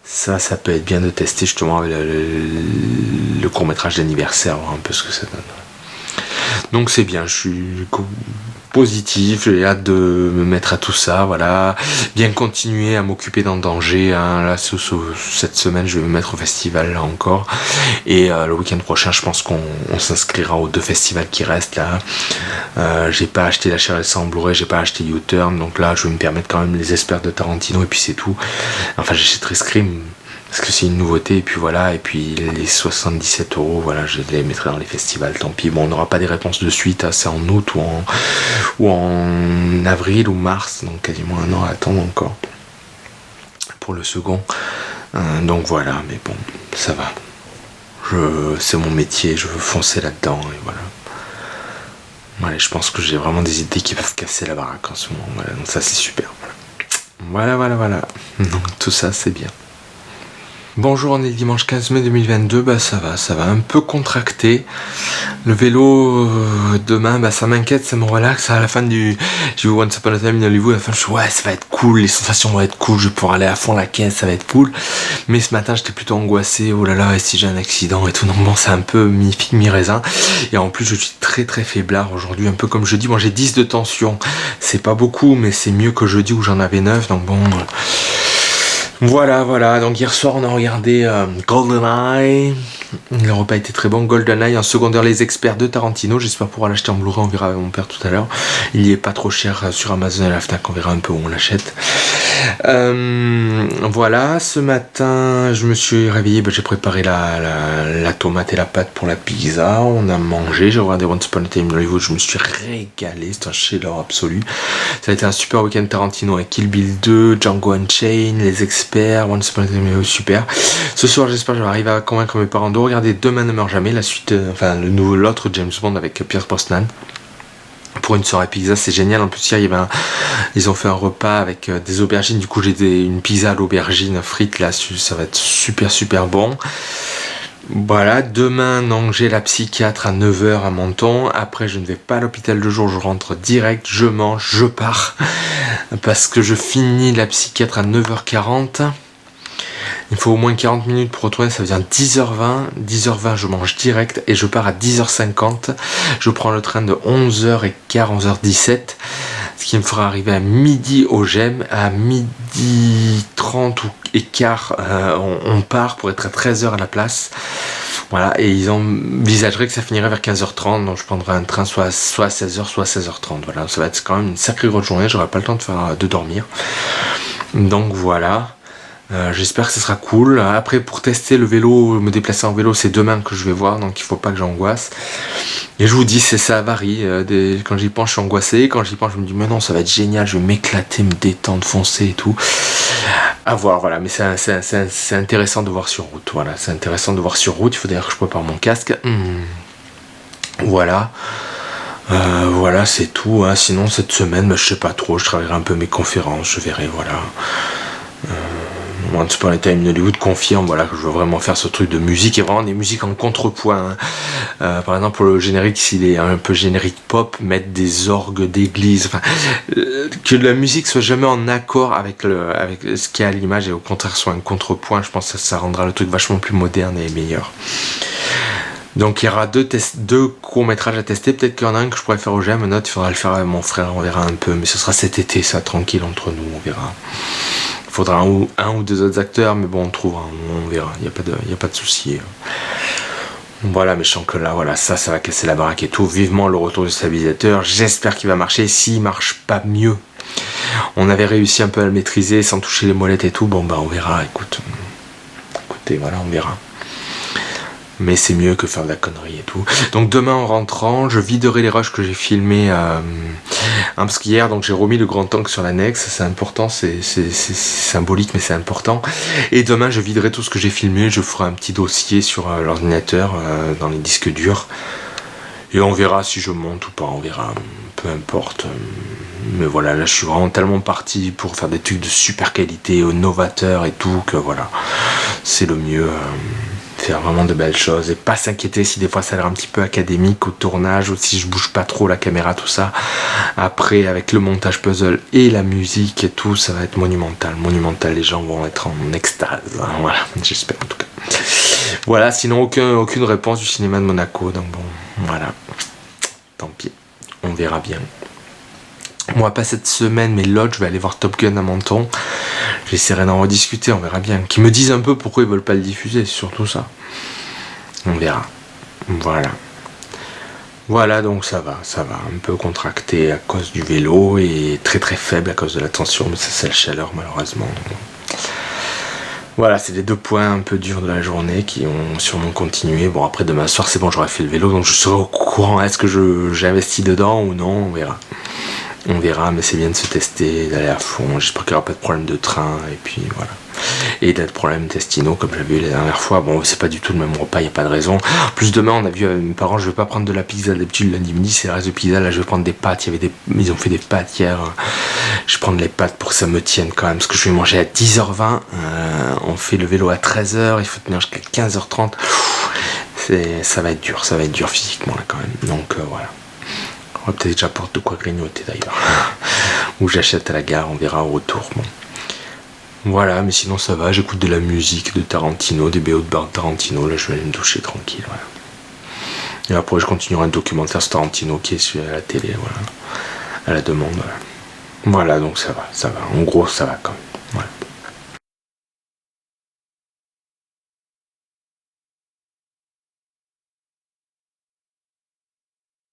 Ça peut être bien de tester justement avec le court-métrage d'anniversaire, voir un peu ce que ça donne. Donc c'est bien, je suis positif, j'ai hâte de me mettre à tout ça, voilà, bien continuer à m'occuper d'En Danger, hein. Là cette semaine je vais me mettre au festival là encore, et le week-end prochain je pense qu'on s'inscrira aux 2 festivals qui restent là. J'ai pas acheté La Chair et le Sang en Blu-ray, j'ai pas acheté U-Turn, donc là je vais me permettre quand même Les Espers de Tarantino et puis c'est tout. Enfin j'achèterai Scream parce que c'est une nouveauté, et puis voilà, et puis les 77€, voilà, je les mettrai dans les festivals, tant pis. Bon, on n'aura pas des réponses de suite, hein, c'est en août ou ou en avril ou mars, donc quasiment un an à attendre encore pour le second. Donc voilà, mais bon, ça va. C'est mon métier, je veux foncer là-dedans et voilà. Voilà, je pense que j'ai vraiment des idées qui peuvent casser la baraque en ce moment. Voilà, donc ça c'est super. Voilà. Donc tout ça c'est bien. Bonjour, on est le dimanche 15 mai 2022, ça va un peu contracté. Le vélo, demain, ça m'inquiète, ça me relaxe. À la fin j'ai vu Once Upon a Time in Hollywood, à la fin je me suis dit, ouais, ça va être cool, les sensations vont être cool, je vais pouvoir aller à fond la caisse, ça va être cool. Mais ce matin, j'étais plutôt angoissé, oh là là, et si j'ai un accident et tout, donc bon, c'est un peu mi-figue, mi-raisin. Et en plus, je suis très très faiblard aujourd'hui, un peu comme jeudi. Bon, j'ai 10 de tension, c'est pas beaucoup, mais c'est mieux que jeudi où j'en avais 9, donc bon... Voilà, donc hier soir on a regardé GoldenEye, le repas était très bon. GoldenEye en secondaire Les Experts de Tarantino, j'espère pouvoir l'acheter en Blu-ray, on verra avec mon père tout à l'heure. Il y est pas trop cher sur Amazon et la Fnac, on verra un peu où on l'achète. Voilà, ce matin je me suis réveillé, j'ai préparé la tomate et la pâte pour la pizza, on a mangé, j'ai regardé Once Upon a Time in Hollywood, je me suis régalé, c'est un chef-d'œuvre absolu. Ça a été un super week-end Tarantino avec Kill Bill 2, Django Unchained, Les Experts, Once Upon a Time in Hollywood, super. Ce soir j'espère que je vais arriver à convaincre mes parents de regarder Demain ne meurt jamais, la suite, l'autre James Bond avec Pierce Brosnan. Pour une soirée pizza, c'est génial. En plus, hier, ils ont fait un repas avec des aubergines. Du coup, j'ai une pizza à l'aubergine frite là. Ça va être super bon. Voilà, demain, donc j'ai la psychiatre à 9h à Menton. Après, je ne vais pas à l'hôpital de jour, je rentre direct, je mange, je pars. Parce que je finis la psychiatre à 9h40. Il faut au moins 40 minutes pour retourner, ça veut dire 10h20. 10h20, je mange direct et je pars à 10h50. Je prends le train de 11h15, 11h17. Ce qui me fera arriver à midi au GEM. À midi 30 et quart, on part pour être à 13h à la place. Voilà, et ils envisageraient que ça finirait vers 15h30. Donc je prendrai un train soit à 16h, soit à 16h30. Voilà, ça va être quand même une sacrée grosse journée. J'aurai pas le temps de dormir. Donc voilà. J'espère que ce sera cool. Après, pour tester le vélo, me déplacer en vélo, c'est demain que je vais voir, donc il faut pas que j'angoisse. Et je vous dis, ça varie. Quand j'y pense, je suis angoissé. Quand j'y pense, je me dis, mais non, ça va être génial, je vais m'éclater, me détendre, foncer et tout. À voir, voilà. Mais c'est intéressant de voir sur route. Voilà, c'est intéressant de voir sur route. Il faut d'ailleurs que je prépare mon casque. Voilà. Voilà, c'est tout. Hein. Sinon, cette semaine, je sais pas trop. Je travaillerai un peu mes conférences. Je verrai, voilà. Once Upon a Time in Hollywood confirme voilà, que je veux vraiment faire ce truc de musique et vraiment des musiques en contrepoint. Par exemple pour le générique, s'il est un peu générique pop, mettre des orgues d'église, que la musique soit jamais en accord avec ce qu'il y a à l'image et au contraire soit un contrepoint. Je pense que ça rendra le truc vachement plus moderne et meilleur. Donc il y aura deux courts-métrages à tester. Peut-être qu'il y en a un que je pourrais faire au GEM, un autre il faudra le faire avec mon frère, on verra un peu, mais ce sera cet été, ça, tranquille entre nous, on verra. Il faudra un ou deux autres acteurs, mais bon, on trouvera, on verra, il n'y a pas de souci. Voilà, mais je sens que là, voilà, ça va casser la baraque et tout. Vivement le retour du stabilisateur, j'espère qu'il va marcher. S'il marche pas mieux, on avait réussi un peu à le maîtriser sans toucher les molettes et tout, bon on verra, écoutez, voilà, on verra. Mais c'est mieux que faire de la connerie et tout. Donc demain en rentrant, je viderai les rushs que j'ai filmés parce qu'hier, donc j'ai remis le grand tank sur l'annexe, c'est important, c'est symbolique mais c'est important. Et demain je viderai tout ce que j'ai filmé, je ferai un petit dossier sur l'ordinateur, dans les disques durs. Et on verra si je monte ou pas, on verra, peu importe. Mais voilà, là je suis vraiment tellement parti pour faire des trucs de super qualité, novateurs et tout, que voilà, c'est le mieux. Faire vraiment de belles choses et pas s'inquiéter si des fois ça a l'air un petit peu académique au tournage ou si je bouge pas trop la caméra, tout ça. Après avec le montage puzzle et la musique et tout, ça va être monumental, les gens vont être en extase, hein, voilà, j'espère en tout cas. Voilà, sinon aucune réponse du cinéma de Monaco, donc bon, voilà, tant pis, on verra bien. Moi pas cette semaine mais l'autre, je vais aller voir Top Gun à Menton. J'essaierai d'en rediscuter, on verra bien. Qu'ils me disent un peu pourquoi ils veulent pas le diffuser, c'est surtout ça. On verra. Voilà, donc ça va, un peu contracté à cause du vélo et très très faible à cause de la tension, mais ça c'est la chaleur malheureusement. Voilà, c'est les deux points un peu durs de la journée qui ont sûrement continué. Bon après demain soir c'est bon, j'aurai fait le vélo, donc je serai au courant, est-ce que j'investis dedans ou non, on verra. On verra, mais c'est bien de se tester, d'aller à fond. J'espère qu'il n'y aura pas de problème de train, et puis voilà. Et d'être problème intestinaux, comme j'avais eu la dernière fois. Bon, c'est pas du tout le même repas, il n'y a pas de raison. En plus, demain, on a vu mes parents, je vais pas prendre de la pizza. D'habitude, lundi midi, c'est le reste de pizza. Là, je vais prendre des pâtes. Ils ont fait des pâtes hier. Je vais prendre les pâtes pour que ça me tienne quand même. Parce que je vais manger à 10h20. On fait le vélo à 13h. Il faut tenir jusqu'à 15h30. Ça va être dur physiquement, là, quand même. Donc, voilà. On va peut-être déjà porter de quoi grignoter d'ailleurs. Ou j'achète à la gare, on verra au retour. Bon. Voilà, mais sinon ça va, j'écoute de la musique de Tarantino, des BO de Tarantino, là je vais aller me doucher tranquille. Voilà. Et après je continuerai un documentaire sur Tarantino qui est sur la télé, voilà, à la demande. Voilà, donc ça va, en gros ça va quand même.